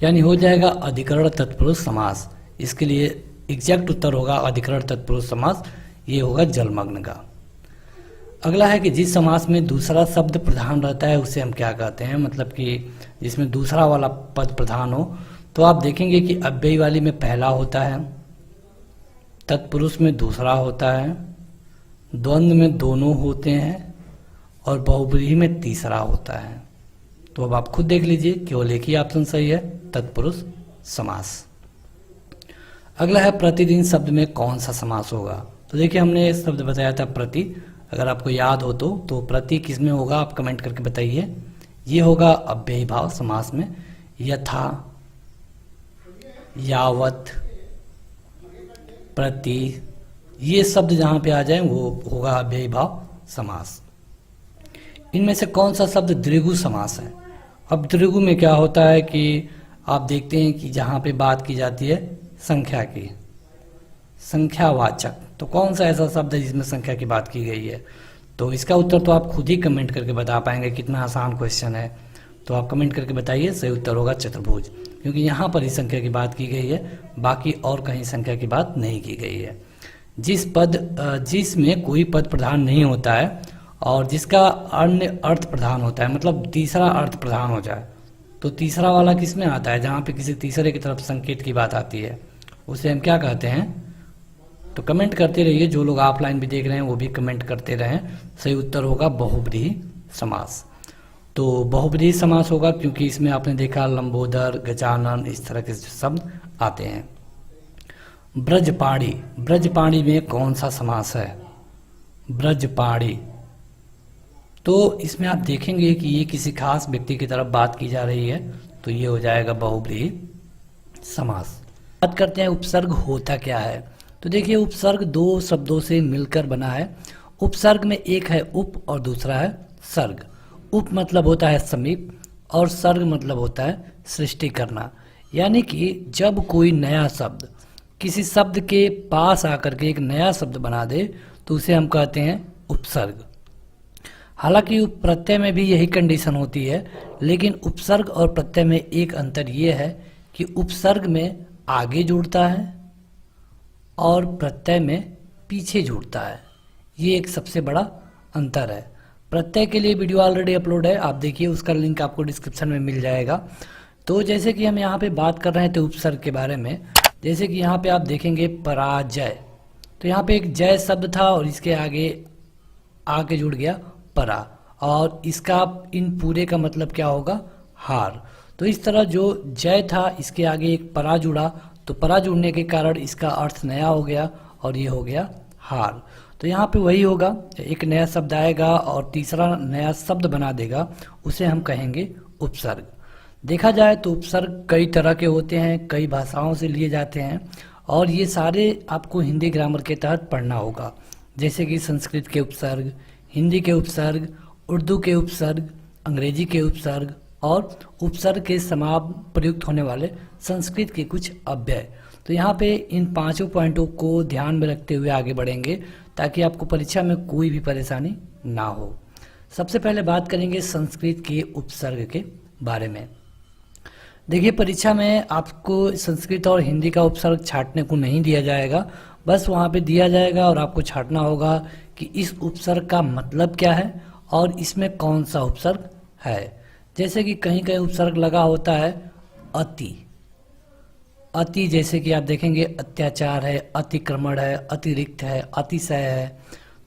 यानी हो जाएगा अधिकरण तत्पुरुष समास। इसके लिए एग्जैक्ट उत्तर होगा अधिकरण तत्पुरुष समास, ये होगा जलमग्न का। अगला है कि जिस समास में दूसरा शब्द प्रधान रहता है उसे हम क्या कहते हैं, मतलब कि जिसमें दूसरा वाला पद प्रधान हो। तो आप देखेंगे कि अव्ययी वाली में पहला होता है, तत्पुरुष में दूसरा होता है, द्वंद्व में दोनों होते हैं, और बहुब्रीहि में तीसरा होता है। तो अब आप खुद देख लीजिए, केवल एक ही ऑप्शन सही है, तत्पुरुष समास। अगला है प्रतिदिन शब्द में कौन सा समास होगा। तो देखिए, हमने शब्द बताया था प्रति, अगर आपको याद हो तो प्रति किस में होगा आप कमेंट करके बताइए। ये होगा अव्ययी भाव समास में। यथा, यावत, प्रति, ये शब्द जहाँ पे आ जाए वो होगा अव्ययी भाव समास। इनमें से कौन सा शब्द द्विगु समास है। अब द्विगु में क्या होता है कि आप देखते हैं कि जहाँ पे बात की जाती है संख्या की, संख्यावाचक, तो कौन सा ऐसा शब्द है जिसमें संख्या की बात की गई है। तो इसका उत्तर तो आप खुद ही कमेंट करके बता पाएंगे, कितना आसान क्वेश्चन है। तो आप कमेंट करके बताइए, सही उत्तर होगा चतुर्भुज, क्योंकि यहाँ पर ही संख्या की बात की गई है, बाकी और कहीं संख्या की बात नहीं की गई है। जिसमें कोई पद प्रधान नहीं होता है और जिसका अन्य अर्थ प्रधान होता है, मतलब तीसरा अर्थ प्रधान हो जाए, तो तीसरा वाला किस में आता है, जहाँ पे किसी तीसरे की तरफ संकेत की बात आती है, उसे हम क्या कहते हैं। तो कमेंट करते रहिए, जो लोग ऑफलाइन भी देख रहे हैं वो भी कमेंट करते रहें। सही उत्तर होगा बहुब्रीहि समास। तो बहुब्रीहि समास होगा क्योंकि इसमें आपने देखा लंबोदर, गजानन, इस तरह के शब्द आते हैं। ब्रजपाणी, ब्रजपाणी में कौन सा समास है, ब्रजपाणी। तो इसमें आप देखेंगे कि ये किसी खास व्यक्ति की तरफ बात की जा रही है, तो ये हो जाएगा बहुब्रीहि समास। बात करते हैं उपसर्ग होता क्या है। तो देखिए, उपसर्ग 2 शब्दों से मिलकर बना है। उपसर्ग में एक है उप और दूसरा है सर्ग। उप मतलब होता है समीप और सर्ग मतलब होता है सृष्टि करना। यानी कि जब कोई नया शब्द किसी शब्द के पास आकर के एक नया शब्द बना दे तो उसे हम कहते हैं उपसर्ग। हालांकि प्रत्यय में भी यही कंडीशन होती है, लेकिन उपसर्ग और प्रत्यय में एक अंतर ये है कि उपसर्ग में आगे जुड़ता है और प्रत्यय में पीछे जुड़ता है। ये एक सबसे बड़ा अंतर है। प्रत्यय के लिए वीडियो ऑलरेडी अपलोड है, आप देखिए, उसका लिंक आपको डिस्क्रिप्शन में मिल जाएगा। तो जैसे कि हम यहाँ पे बात कर रहे थे उपसर्ग के बारे में, जैसे कि यहाँ पे आप देखेंगे पराजय, तो यहाँ पे एक जय शब्द था और इसके आगे आके जुड़ गया परा, और इसका इन पूरे का मतलब क्या होगा, हार। तो इस तरह जो जय था इसके आगे एक परा जुड़ा, तो परा जुड़ने के कारण इसका अर्थ नया हो गया और ये हो गया हार। तो यहाँ पे वही होगा, एक नया शब्द आएगा और तीसरा नया शब्द बना देगा, उसे हम कहेंगे उपसर्ग। देखा जाए तो उपसर्ग कई तरह के होते हैं, कई भाषाओं से लिए जाते हैं और ये सारे आपको हिंदी ग्रामर के तहत पढ़ना होगा, जैसे कि संस्कृत के उपसर्ग, हिंदी के उपसर्ग, उर्दू के उपसर्ग, अंग्रेजी के उपसर्ग और उपसर्ग के समाप्त प्रयुक्त होने वाले संस्कृत के कुछ अव्यय। तो यहाँ पे इन पांचों पॉइंटों को ध्यान में रखते हुए आगे बढ़ेंगे ताकि आपको परीक्षा में कोई भी परेशानी ना हो। सबसे पहले बात करेंगे संस्कृत के उपसर्ग के बारे में। देखिए, परीक्षा में आपको संस्कृत और हिंदी का उपसर्ग छांटने को नहीं दिया जाएगा, बस वहाँ पे दिया जाएगा और आपको छांटना होगा कि इस उपसर्ग का मतलब क्या है और इसमें कौन सा उपसर्ग है। जैसे कि कहीं कहीं उपसर्ग लगा होता है अति, अति जैसे कि आप देखेंगे अत्याचार है, अतिक्रमण है, अतिरिक्त है, अतिशय है,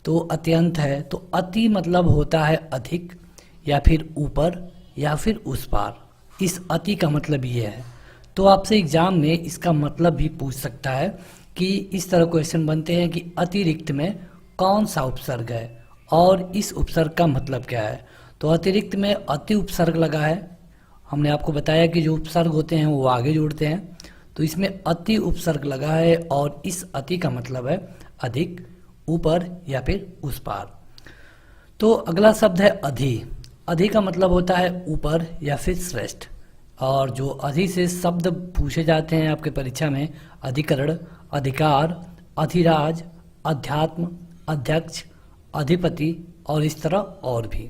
तो अत्यंत है। तो अति मतलब होता है अधिक या फिर ऊपर या फिर उस पार, इस अति का मतलब ये है। तो आपसे एग्जाम में इसका मतलब भी पूछ सकता है कि इस तरह क्वेश्चन बनते हैं कि अतिरिक्त में कौन सा उपसर्ग है और इस उपसर्ग का मतलब क्या है। तो अतिरिक्त में अति उपसर्ग लगा है, हमने आपको बताया कि जो उपसर्ग होते हैं वो आगे जोड़ते हैं, तो इसमें अति उपसर्ग लगा है और इस अति का मतलब है अधिक, ऊपर या फिर उस पार। तो अगला शब्द है अधि। अधि का मतलब होता है ऊपर या फिर श्रेष्ठ, और जो अधि से शब्द पूछे जाते हैं आपके परीक्षा में, अधिकरण, अधिकार, अधिराज, अध्यात्म, अध्यक्ष, अधिपति और इस तरह और भी।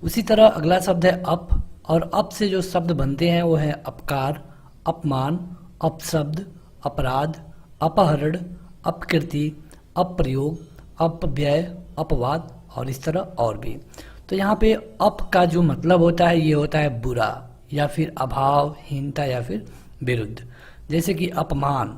उसी तरह अगला शब्द है अप, और अप से जो शब्द बनते हैं वो है अपकार, अपमान, अपशब्द, अपराध, अपहरण, अपकीर्ति, अप्रयोग, अपव्यय, अपवाद और इस तरह और भी। तो यहाँ पे अप का जो मतलब होता है ये होता है बुरा या फिर अभाव, हीनता या फिर विरुद्ध। जैसे कि अपमान,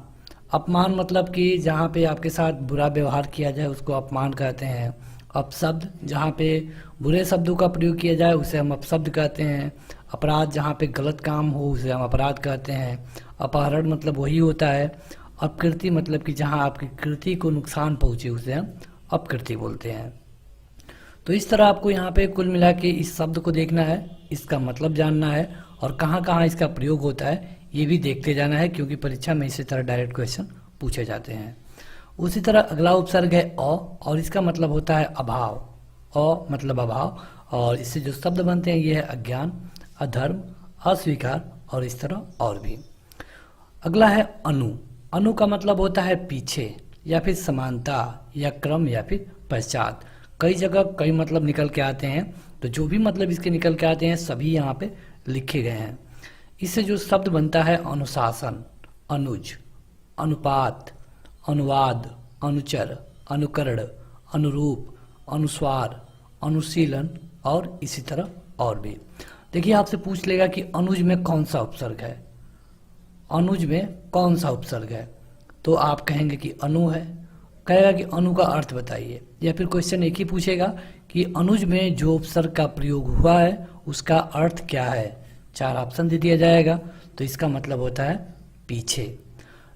अपमान मतलब कि जहाँ पे आपके साथ बुरा व्यवहार किया जाए उसको अपमान कहते हैं। अपशब्द, जहाँ पे बुरे शब्दों का प्रयोग किया जाए उसे हम अपशब्द कहते हैं। अपराध, जहाँ पे गलत काम हो उसे हम अपराध कहते हैं। अपहरण मतलब वही होता है। अपकीर्ति मतलब कि जहाँ आपकी कीर्ति को नुकसान पहुँचे उसे हम अपकीर्ति बोलते हैं। तो इस तरह आपको यहाँ पे कुल मिला के इस शब्द को देखना है, इसका मतलब जानना है और कहाँ कहाँ इसका प्रयोग होता है ये भी देखते जाना है, क्योंकि परीक्षा में इसी तरह डायरेक्ट क्वेश्चन पूछे जाते हैं। उसी तरह अगला उपसर्ग है अ, और इसका मतलब होता है अभाव। अ मतलब अभाव, और इससे जो शब्द बनते हैं ये है अज्ञान, अधर्म, अस्वीकार और इस तरह और भी। अगला है अनु। अनु का मतलब होता है पीछे या फिर समानता या क्रम या फिर पश्चात। कई जगह कई मतलब निकल के आते हैं, तो जो भी मतलब इसके निकल के आते हैं सभी यहाँ पे लिखे गए हैं। इससे जो शब्द बनता है अनुशासन, अनुज, अनुपात, अनुवाद, अनुचर, अनुकरण, अनुरूप, अनुस्वार, अनुशीलन और इसी तरह और भी। देखिए, आपसे पूछ लेगा कि अनुज में कौन सा उपसर्ग है, अनुज में कौन सा उपसर्ग है, तो आप कहेंगे कि अनु है। कहेगा कि अनु का अर्थ बताइए, या फिर क्वेश्चन एक ही पूछेगा कि अनुज में जो उपसर्ग का प्रयोग हुआ है उसका अर्थ क्या है। 4 ऑप्शन दे दिया जाएगा, तो इसका मतलब होता है पीछे।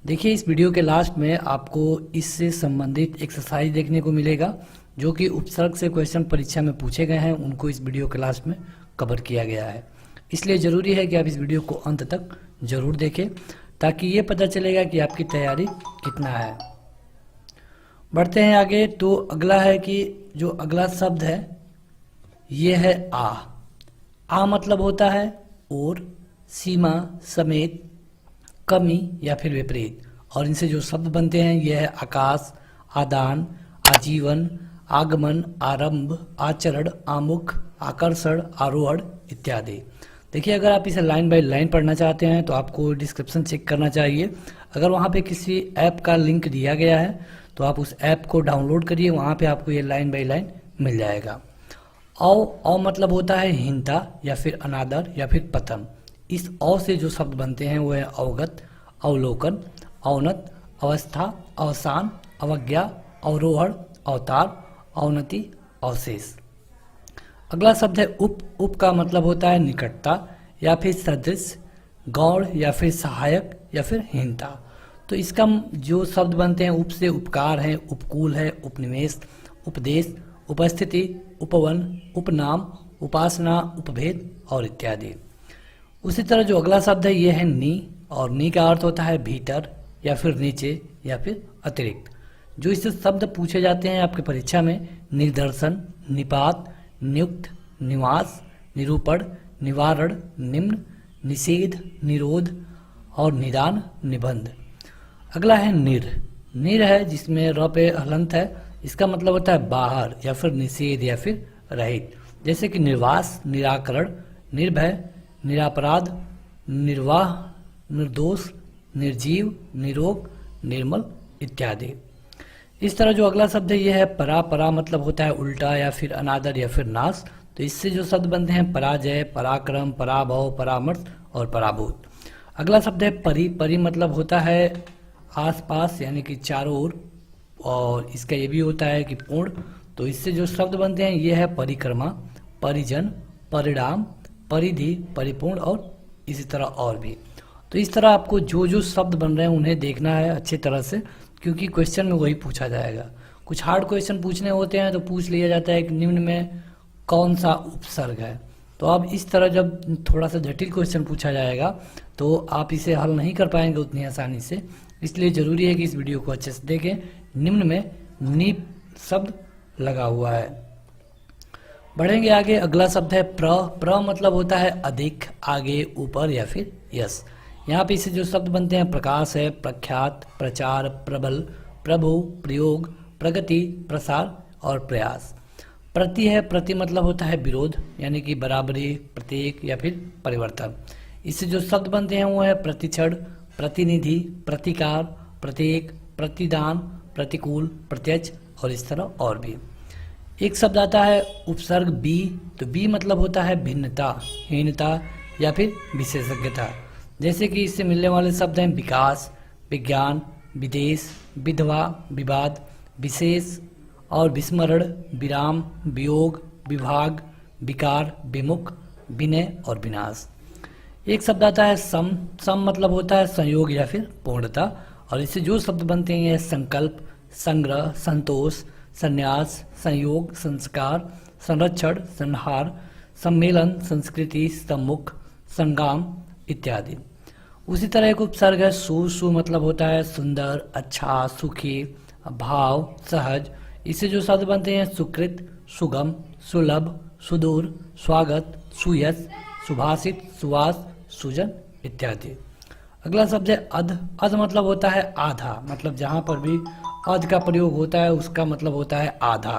देखिए, इस वीडियो के लास्ट में आपको इससे संबंधित एक्सरसाइज देखने को मिलेगा, जो कि उपसर्ग से क्वेश्चन परीक्षा में पूछे गए हैं, उनको इस वीडियो के लास्ट में कवर किया गया है। इसलिए ज़रूरी है कि आप इस वीडियो को अंत तक ज़रूर देखें, ताकि ये पता चलेगा कि आपकी तैयारी कितना है। बढ़ते हैं आगे। तो अगला है कि जो अगला शब्द है ये है आ। आ मतलब होता है और, सीमा, समेत, कमी या फिर विपरीत, और इनसे जो शब्द बनते हैं ये है आकाश, आदान, आजीवन, आगमन, आरंभ, आचरण, आमुख, आकर्षण, आरोहण इत्यादि। देखिए, अगर आप इसे लाइन बाय लाइन पढ़ना चाहते हैं तो आपको डिस्क्रिप्शन चेक करना चाहिए। अगर वहाँ पे किसी ऐप का लिंक दिया गया है तो आप उस ऐप को डाउनलोड करिए, वहाँ पे आपको ये लाइन बाय लाइन मिल जाएगा। औ मतलब होता है हीनता या फिर अनादर या फिर पतन। इस औ से जो शब्द बनते हैं वो है अवगत, अवलोकन, अवनत, अवस्था, अवसान, अवज्ञा, अवरोहण, अवतार, अवनति, अवशेष। अगला शब्द है उप। उप का मतलब होता है निकटता या फिर सदृश, गौड़ या फिर सहायक या फिर हीनता। तो इसका जो शब्द बनते हैं उप से उपकार है, उपकूल है, उपनिवेश, उपदेश, उपस्थिति, उपवन, उपनाम, उपासना, उपभेद और इत्यादि। उसी तरह जो अगला शब्द है ये है नी, और नी का अर्थ होता है भीतर या फिर नीचे या फिर अतिरिक्त। जो इससे शब्द पूछे जाते हैं आपके परीक्षा में, निर्दर्शन, निपात, नियुक्त, निवास, निरूपण, निवारण, निम्न, निषेध, निरोध और निदान, निबंध। अगला है निर। निर है जिसमें र पे हलंत है, इसका मतलब होता है बाहर या फिर निषेध या फिर रहित, जैसे कि निर्वास, निराकरण, निर्भय, निरापराध, निर्वाह, निर्दोष, निर्जीव, निरोग, निर्मल इत्यादि। इस तरह जो अगला शब्द है यह है परा। परा मतलब होता है उल्टा या फिर अनादर या फिर नाश। तो इससे जो शब्द बनते हैं पराजय, पराक्रम, पराभव, परामर्श और पराभूत। अगला शब्द है परि। परि मतलब होता है आसपास यानी कि चारों ओर, और इसका ये भी होता है कि पूर्ण। तो इससे जो शब्द बनते हैं ये है परिक्रमा, परिजन, परिणाम, परिधि, परिपूर्ण और इसी तरह और भी। तो इस तरह आपको जो जो शब्द बन रहे हैं उन्हें देखना है अच्छी तरह से, क्योंकि क्वेश्चन में वही पूछा जाएगा। कुछ हार्ड क्वेश्चन पूछने होते हैं तो पूछ लिया जाता है कि निम्न में कौन सा उपसर्ग है। तो अब इस तरह जब थोड़ा सा जटिल क्वेश्चन पूछा जाएगा तो आप इसे हल नहीं कर पाएंगे उतनी आसानी से, इसलिए ज़रूरी है कि इस वीडियो को अच्छे से देखें। निम्न में नी शब्द लगा हुआ है। बढ़ेंगे आगे। अगला शब्द है प्र। प्र मतलब होता है अधिक, आगे, ऊपर या फिर यश। यहाँ पे इससे जो शब्द बनते हैं प्रकाश है, प्रख्यात, प्रचार, प्रबल, प्रभु, प्रयोग, प्रगति, प्रसार और प्रयास। प्रति है। प्रति मतलब होता है विरोध यानी कि बराबरी, प्रत्येक या फिर परिवर्तन। इससे जो शब्द बनते हैं वो है प्रतिक्षण, प्रतिनिधि, प्रतिकार, प्रत्येक, प्रतिदान, प्रतिकूल, प्रत्यक्ष और इस तरह और भी। एक शब्द आता है उपसर्ग बी। तो बी मतलब होता है भिन्नता, हीनता या फिर विशेषज्ञता। जैसे कि इससे मिलने वाले शब्द हैं विकास, विज्ञान, विदेश, विधवा, विवाद, विशेष और विस्मरण, विराम, वियोग, विभाग, विकार, विमुख, विनय और विनाश। एक शब्द आता है सम। सम मतलब होता है संयोग या फिर पूर्णता, और इससे जो शब्द बनते हैं संकल्प, संग्रह, संतोष, संन्यास, संयोग, संस्कार, संरक्षण, संहार, सम्मेलन, संस्कृति, सम्मुख, संगाम इत्यादि। उसी तरह एक उपसर्ग है सु। सु मतलब होता है सुंदर, अच्छा, सुखी, भाव, सहज। इससे जो शब्द बनते हैं सुकृत, सुगम, सुलभ, सुदूर, स्वागत, सुयश, सुभाषित, सुवास, सुजन इत्यादि। अगला शब्द है अध। अध मतलब होता है आधा, मतलब जहाँ पर भी अध का प्रयोग होता है उसका मतलब होता है आधा।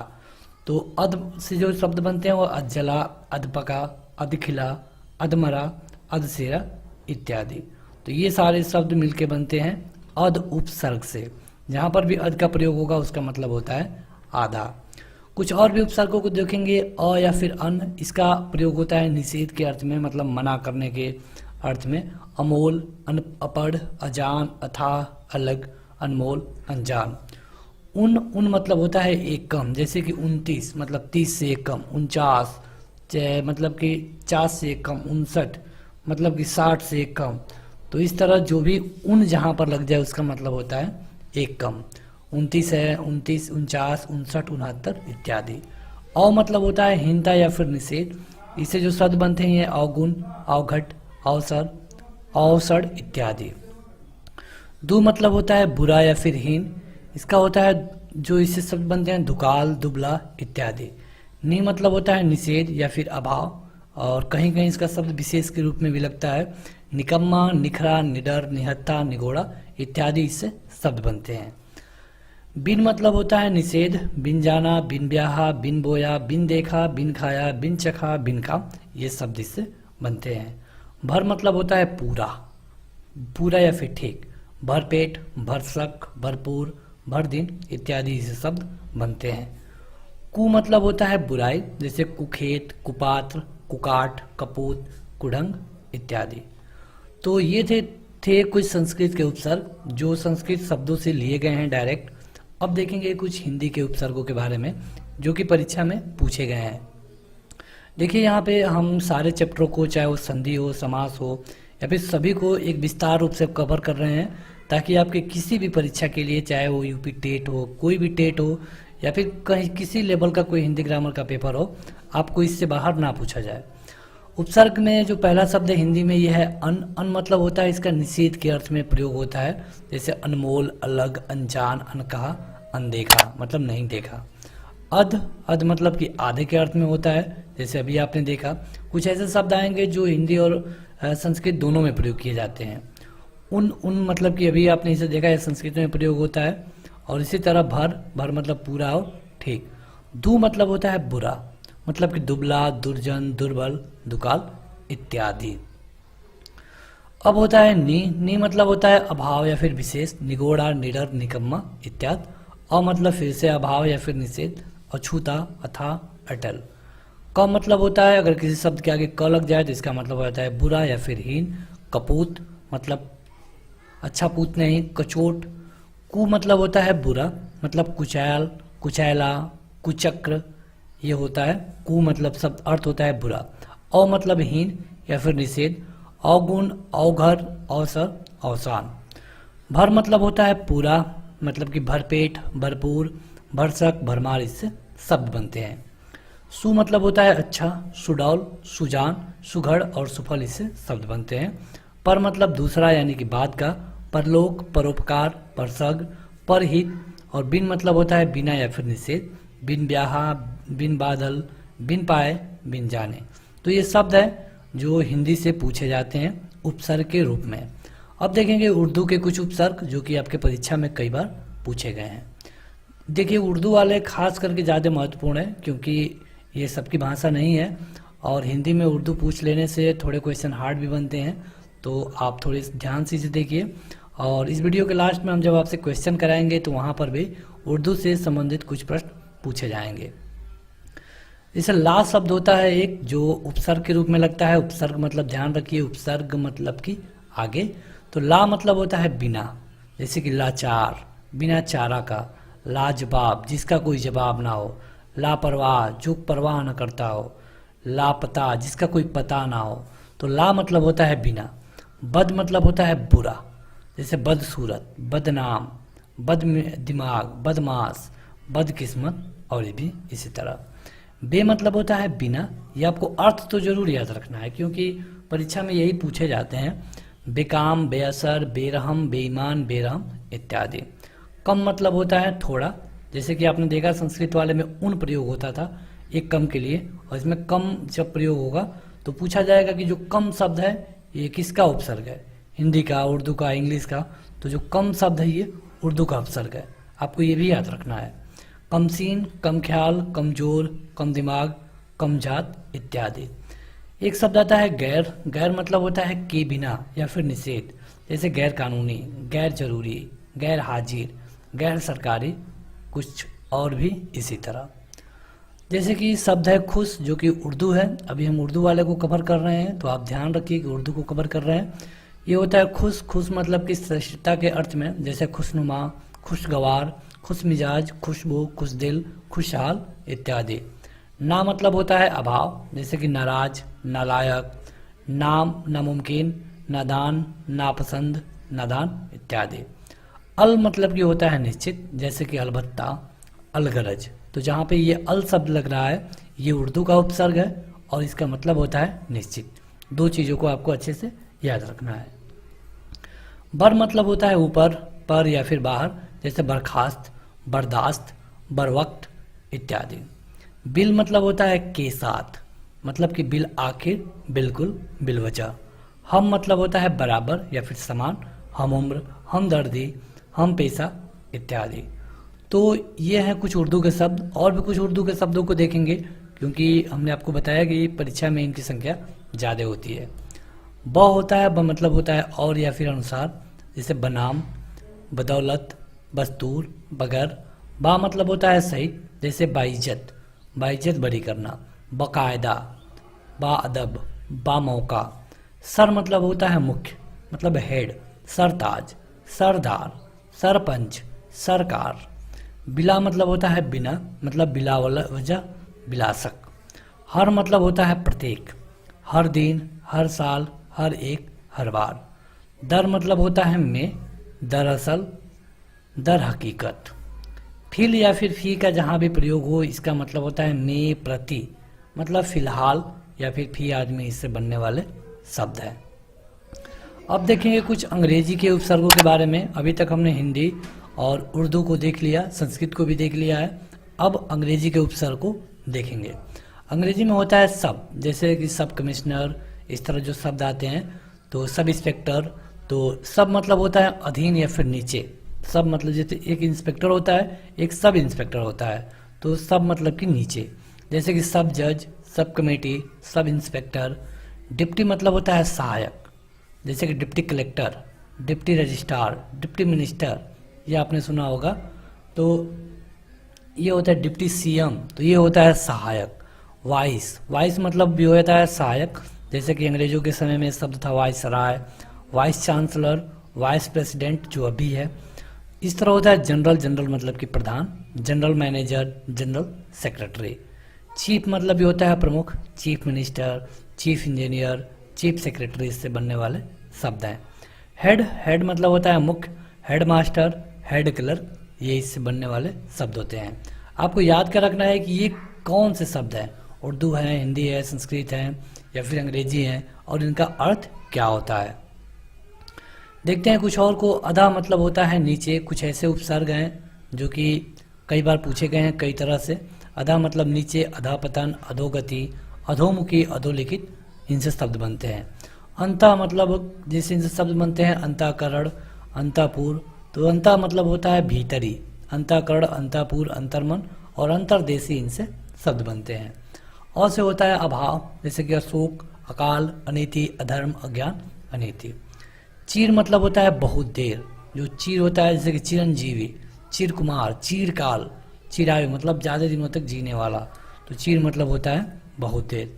तो अध से जो शब्द बनते हैं वो अधजला, अधपका, अधखिला, अधमरा, अधसेरा इत्यादि। तो ये सारे शब्द मिलके बनते हैं अध उपसर्ग से। जहाँ पर भी अध का प्रयोग होगा उसका मतलब होता है आधा। कुछ और भी उपसर्गों को देखेंगे। अ या फिर अन, इसका प्रयोग होता है निषेध के अर्थ में, मतलब मना करने के अर्थ में। अमोल, अपढ़, अजान, अथाह, अलग, अनमोल, अनजान। उन मतलब होता है एक कम, जैसे कि 29 मतलब 30 से एक कम, 49 मतलब कि 50 से एक कम, 59 मतलब कि 60 से एक कम। तो इस तरह जो भी उन जहाँ पर लग जाए उसका मतलब होता है एक कम। 29 है, 29, 49, 59, 69 इत्यादि। अव मतलब होता है हीनता या फिर निषेध। इससे जो शब्द बनते हैं अवगुण, अवघट, अवसर, अवसर इत्यादि। दु मतलब होता है बुरा या फिर हीन। इसका होता है जो इससे शब्द बनते हैं दुकाल, दुबला इत्यादि। नि मतलब होता है निषेध या फिर अभाव, और कहीं कहीं इसका शब्द विशेष के रूप में भी लगता है। निकम्मा, निखरा, निडर, निहत्था, निगोड़ा इत्यादि इससे शब्द बनते हैं। बिन मतलब होता है निषेध, बिन जाना, बिन ब्याहा, बिन बोया, बिन देखा, बिन खाया, बिन चखा, बिन का, ये शब्द इससे बनते हैं। भर मतलब होता है पूरा, पूरा या फिर ठीक। भरपेट, भरसक, भरपूर, भर दिन इत्यादि से शब्द बनते हैं। कु मतलब होता है बुराई, जैसे कुखेत, कुपात्र, कुकाट, कपूत, कुढ़ंग इत्यादि। तो ये थे कुछ संस्कृत के उपसर्ग जो संस्कृत शब्दों से लिए गए हैं डायरेक्ट। अब देखेंगे कुछ हिंदी के उपसर्गों के बारे में जो कि परीक्षा में पूछे गए हैं। देखिए यहाँ पे हम सारे चैप्टरों को, चाहे वो संधि हो, समास हो या फिर सभी को एक विस्तार रूप से कवर कर रहे हैं ताकि आपके किसी भी परीक्षा के लिए, चाहे वो यूपी टेट हो, कोई भी टेट हो या फिर कहीं किसी लेवल का कोई हिंदी ग्रामर का पेपर हो, आपको इससे बाहर ना पूछा जाए। उपसर्ग में जो पहला शब्द है हिंदी में यह है अन। अन मतलब होता है इसका निषेध के अर्थ में प्रयोग होता है, जैसे अनमोल, अलग, अनजान, अनकहा, अनदेखा मतलब नहीं देखा। अध। अध मतलब कि आधे के अर्थ में होता है, जैसे अभी आपने देखा कुछ ऐसे शब्द आएंगे जो हिंदी और संस्कृत दोनों में प्रयोग किए जाते हैं। उन मतलब कि अभी आपने इसे देखा है संस्कृत में प्रयोग होता है। और इसी तरह भर। भर मतलब पूरा और ठीक। दु मतलब होता है बुरा, मतलब कि दुबला, दुर्जन, दुर्बल, दुकाल इत्यादि। अब होता है नी। नी मतलब होता है अभाव या फिर विशेष, निगोड़ा, निडर, निकम्मा इत्यादि। अ मतलब फिर से अभाव या फिर निषेध, अछूता, अथा, अटल। क मतलब होता है अगर किसी शब्द के आगे क लग जाए तो इसका मतलब होता है बुरा या फिर हीन। कपूत मतलब अच्छा पूत नहीं, कचोट। कु मतलब होता है बुरा, मतलब कुचैल, कुचैला, कुचक्र ये होता है। कु मतलब शब्द अर्थ होता है बुरा। अ मतलब हीन या फिर निषेध, अवगुण, अवघर, अवसर, अवसान। भर मतलब होता है पूरा, मतलब कि भरपेट, भरपूर, भरसक, भरमार इससे शब्द बनते हैं। सु मतलब होता है अच्छा, सुडौल, सुजान, सुघड़ और सुफल इससे शब्द बनते हैं। पर मतलब दूसरा यानी कि बाद का, परलोक, परोपकार, परसग, परहित। और बिन मतलब होता है बिना या फिर निषेध, बिन ब्याहा, बिन बादल, बिन पाए, बिन जाने। तो ये शब्द है जो हिंदी से पूछे जाते हैं उपसर्ग के रूप में। अब देखेंगे उर्दू के कुछ उपसर्ग जो कि आपके परीक्षा में कई बार पूछे गए हैं। देखिए उर्दू वाले खास करके ज़्यादा महत्वपूर्ण है क्योंकि ये सबकी भाषा नहीं है और हिंदी में उर्दू पूछ लेने से थोड़े क्वेश्चन हार्ड भी बनते हैं, तो आप थोड़े ध्यान से इसे देखिए। और इस वीडियो के लास्ट में हम जब आपसे क्वेश्चन कराएंगे तो वहाँ पर भी उर्दू से संबंधित कुछ प्रश्न पूछे जाएंगे। जैसे ला शब्द होता है एक जो उपसर्ग के रूप में लगता है। उपसर्ग मतलब ध्यान रखिए, उपसर्ग मतलब कि आगे। तो ला मतलब होता है बिना, जैसे कि लाचार, बिना चारा का। लाजवाब, जिसका कोई जवाब ना हो। लापरवाह, जो परवाह न करता हो। लापता, जिसका कोई पता ना हो। तो ला मतलब होता है बिना। बद मतलब होता है बुरा, जैसे बदसूरत, बदनाम, बद दिमाग, बदमाश, बदकिस्मत और भी इसी तरह। बे मतलब होता है बिना। ये आपको अर्थ तो जरूर याद रखना है क्योंकि परीक्षा में यही पूछे जाते हैं। बेकाम, बेअसर, बेरहम, बेईमान, बेरहम इत्यादि। कम मतलब होता है थोड़ा, जैसे कि आपने देखा संस्कृत वाले में उन प्रयोग होता था एक कम के लिए, और इसमें कम जब प्रयोग होगा तो पूछा जाएगा कि जो कम शब्द है ये किसका उपसर्ग है, हिंदी का, उर्दू का, इंग्लिश का। तो जो कम शब्द है ये उर्दू का उपसर्ग है, आपको ये भी याद रखना है। कमसीन, कम ख्याल, कमजोर, कम दिमाग, कम जात इत्यादि। एक शब्द आता है गैर। गैर मतलब होता है के बिना या फिर निषेध, जैसे गैर कानूनी, गैर जरूरी, गैर हाजिर, गैर सरकारी, कुछ और भी इसी तरह। जैसे कि शब्द है खुश जो कि उर्दू है। अभी हम उर्दू वाले को कवर कर रहे हैं तो आप ध्यान रखिए कि उर्दू को कवर कर रहे हैं। ये होता है खुश। खुश मतलब कि श्रेष्ठता के अर्थ में, जैसे खुशनुमा, खुशगवार, खुश मिजाज, खुशबू, खुशदिल, खुशहाल इत्यादि। ना मतलब होता है अभाव, जैसे कि नाराज, नालायक, नाम, नामुमकिन, नादान, नापसंद, नादान इत्यादि। अल मतलब कि होता है निश्चित, जैसे कि अलबत्ता, अलगरज। तो जहाँ पे ये अल शब्द लग रहा है ये उर्दू का उपसर्ग है और इसका मतलब होता है निश्चित। दो चीज़ों को आपको अच्छे से याद रखना है। बर मतलब होता है ऊपर, पर या फिर बाहर, जैसे बर्खास्त, बर्दाश्त, बरवक्त इत्यादि। बिल मतलब होता है के साथ, मतलब कि बिल आखिर, बिल्कुल, बिलवजह। हम मतलब होता है बराबर या फिर समान, हम उम्र, हम दर्दी, हम पेशा इत्यादि। तो ये हैं कुछ उर्दू के शब्द। और भी कुछ उर्दू के शब्दों को देखेंगे क्योंकि हमने आपको बताया कि परीक्षा में इनकी संख्या ज़्यादा होती है। ब होता है, ब मतलब होता है और या फिर अनुसार, जैसे बनाम, बदौलत, बस्तूर, बगर। बा मतलब होता है सही, जैसे बाइज्जत, बाइज्जत बड़ी करना, बकायदा, बाअदब, बामौका। सर मतलब होता है मुख्य, मतलब हेड, सरताज, सरदार, सरपंच, सरकार। बिला मतलब होता है बिना, मतलब बिला वजह, बिलासक। हर मतलब होता है प्रत्येक, हर दिन, हर साल, हर एक, हर बार। दर मतलब होता है में, दरअसल, दर हकीकत। फिल या फिर फी का जहाँ भी प्रयोग हो इसका मतलब होता है में, प्रति, मतलब फिलहाल या फिर फी आदमी इससे बनने वाले शब्द हैं। अब देखेंगे कुछ अंग्रेजी के उपसर्गों के बारे में। अभी तक हमने हिंदी और उर्दू को देख लिया, संस्कृत को भी देख लिया है। अब अंग्रेजी के उपसर्ग को देखेंगे। अंग्रेजी में होता है सब, जैसे कि सब कमिश्नर, इस तरह जो शब्द आते हैं। तो सब इंस्पेक्टर, तो सब मतलब होता है अधीन या फिर नीचे। सब मतलब जैसे एक इंस्पेक्टर होता है, एक सब इंस्पेक्टर होता है, तो सब मतलब कि नीचे। जैसे कि सब जज, sub committee, sub inspector. Deputy मतलब होता है सहायक, जैसे कि deputy collector, deputy registrar, deputy minister, ये आपने सुना होगा। तो ये होता है डिप्टी सीएम, तो ये होता है सहायक। वाइस, वाइस मतलब भी होता है सहायक, जैसे कि अंग्रेजों के समय में शब्द था viceroy, vice chancellor, vice president जो अभी है। इस तरह होता है जनरल, जनरल मतलब कि प्रधान, general manager, general secretary. Chief मतलब भी होता है प्रमुख, chief minister, chief engineer, chief secretary, इससे बनने वाले शब्द हैं। हेड, हेड मतलब होता है मुख्य, हेड मास्टर, हेड क्लर्क, ये इससे बनने वाले शब्द होते हैं। आपको याद कर रखना है कि ये कौन से शब्द हैं, उर्दू है, हिंदी है, संस्कृत है या फिर अंग्रेजी है, और इनका अर्थ क्या होता है। देखते हैं कुछ और को। अधा मतलब होता है नीचे। कुछ ऐसे उपसर्ग हैं जो कि कई बार पूछे गए हैं कई तरह से। अधा मतलब नीचे, अधापतन, अधोगति, अधोमुखी, अधोलिखित, इनसे शब्द बनते हैं। अंता मतलब जैसे इनसे शब्द बनते हैं अंताकरण, अंतापुर, तो अंता मतलब होता है भीतरी, अंताकरण, अंतापुर, अंतर्मन और अंतर्देशी, इनसे शब्द बनते हैं। और से होता है अभाव, जैसे कि अशोक, अकाल, अनीति, अधर्म, अज्ञान, अनीति। चीर मतलब होता है बहुत देर, जो चीर होता है जैसे कि चिरंजीवी, चिरकुमार, चीरकाल, चिरायु मतलब ज़्यादा दिनों तक जीने वाला, तो चीर मतलब होता है बहुत देर।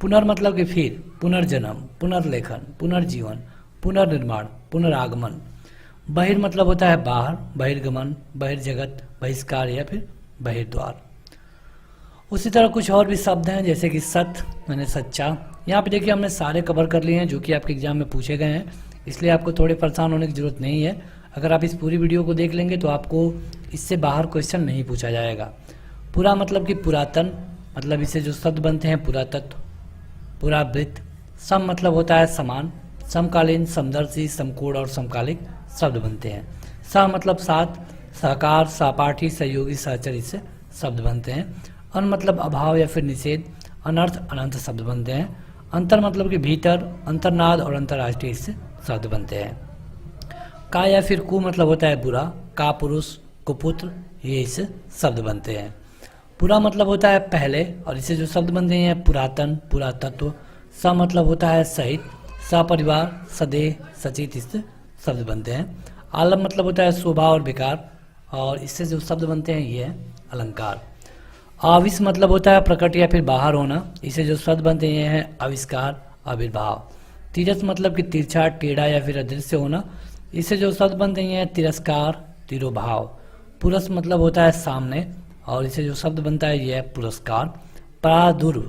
पुनर् मतलब कि फिर, पुनर्जन्म, पुनर्लेखन, पुनर्जीवन, पुनर्निर्माण, पुनरागमन। बहिर मतलब होता है बाहर, बहिर्गमन, बहिर्जगत, बहिष्कार या फिर बहिर्द्वार। उसी तरह कुछ और भी शब्द हैं जैसे कि सत्य यानी सच्चा। यहाँ पे देखिए हमने सारे कवर कर लिए हैं जो कि आपके एग्जाम में पूछे गए हैं, इसलिए आपको थोड़े परेशान होने की जरूरत नहीं है। अगर आप इस पूरी वीडियो को देख लेंगे तो आपको इससे बाहर क्वेश्चन नहीं पूछा जाएगा। पूरा मतलब कि पुरातन, मतलब इससे जो शब्द बनते हैं पुरातत्व, पुरावृत्त। सम मतलब होता है समान, समकालीन, समदर्शी, समकोण और समकालिक शब्द बनते हैं। सह मतलब साथ, सहकार, सहपाठी, सहयोगी, सहचर, इससे शब्द बनते हैं। अन मतलब अभाव या फिर निषेध, अनर्थ, अनंत शब्द बनते हैं। अंतर मतलब कि भीतर, अंतर्नाद और अंतर्राष्ट्रीय, इससे शब्द बनते हैं। का या फिर कु मतलब होता है बुरा, का पुरुष, कुपुत्र, ये इससे शब्द बनते हैं। पूरा मतलब होता है पहले और इससे जो शब्द बनते हैं पुरातन, पुरातत्व। स मतलब होता है सहित, सपरिवार, सदेह, सचित, इससे शब्द बनते हैं। आलम मतलब होता है शोभा और विकार और इससे जो शब्द बनते हैं ये है अलंकार। आविष मतलब होता है प्रकट या फिर बाहर होना, इससे जो शब्द बनते हैं आविष्कार, आविर्भाव। तिरस मतलब कि तिरछा, टेढ़ा या फिर अदृश्य होना, इससे जो शब्द बनते हैं तिरस्कार, तिरोभाव। पुरस मतलब होता है सामने और इससे जो शब्द बनता है यह है पुरस्कार। प्रादुर्भ,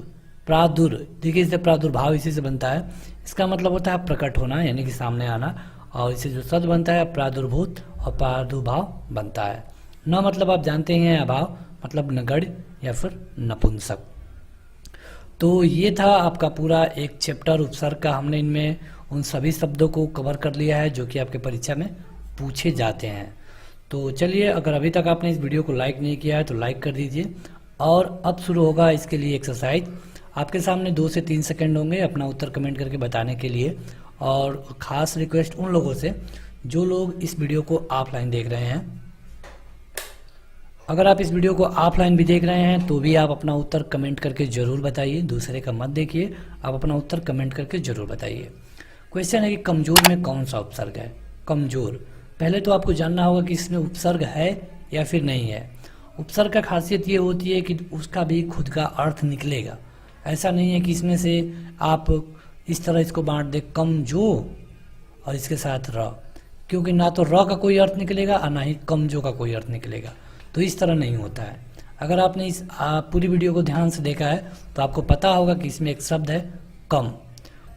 प्रादुर, देखिए इससे प्रादुर्भाव इसी से बनता है, इसका मतलब होता है प्रकट होना यानी कि सामने आना और इससे जो शब्द बनता है प्रादुर्भूत और प्रादुर्भाव बनता है। न मतलब आप जानते हैं अभाव, मतलब नगण्य या फिर नपुंसक। तो ये था आपका पूरा एक चैप्टर उपसर्ग का। हमने इनमें उन सभी शब्दों को कवर कर लिया है जो कि आपके परीक्षा में पूछे जाते हैं। तो चलिए, अगर अभी तक आपने इस वीडियो को लाइक नहीं किया है तो लाइक कर दीजिए। और अब शुरू होगा इसके लिए एक्सरसाइज। आपके सामने 2 से 3 सेकंड होंगे अपना उत्तर कमेंट करके बताने के लिए। और ख़ास रिक्वेस्ट उन लोगों से जो लोग इस वीडियो को ऑफलाइन देख रहे हैं, अगर आप इस वीडियो को ऑफलाइन भी देख रहे हैं तो भी आप अपना उत्तर कमेंट करके ज़रूर बताइए, दूसरे का मत देखिए, आप अपना उत्तर कमेंट करके ज़रूर बताइए। क्वेश्चन है कि कमज़ोर में कौन सा उपसर्ग है। कमज़ोर, पहले तो आपको जानना होगा कि इसमें उपसर्ग है या फिर नहीं है। उपसर्ग का खासियत ये होती है कि उसका भी खुद का अर्थ निकलेगा। ऐसा नहीं है कि इसमें से आप इस तरह इसको बांट दें कमजोर और इसके साथ र, क्योंकि ना तो र का कोई अर्थ निकलेगा और ना ही कमजो का कोई अर्थ निकलेगा। तो इस तरह नहीं होता है। अगर आपने इस पूरी वीडियो को ध्यान से देखा है तो आपको पता होगा कि इसमें एक शब्द है कम,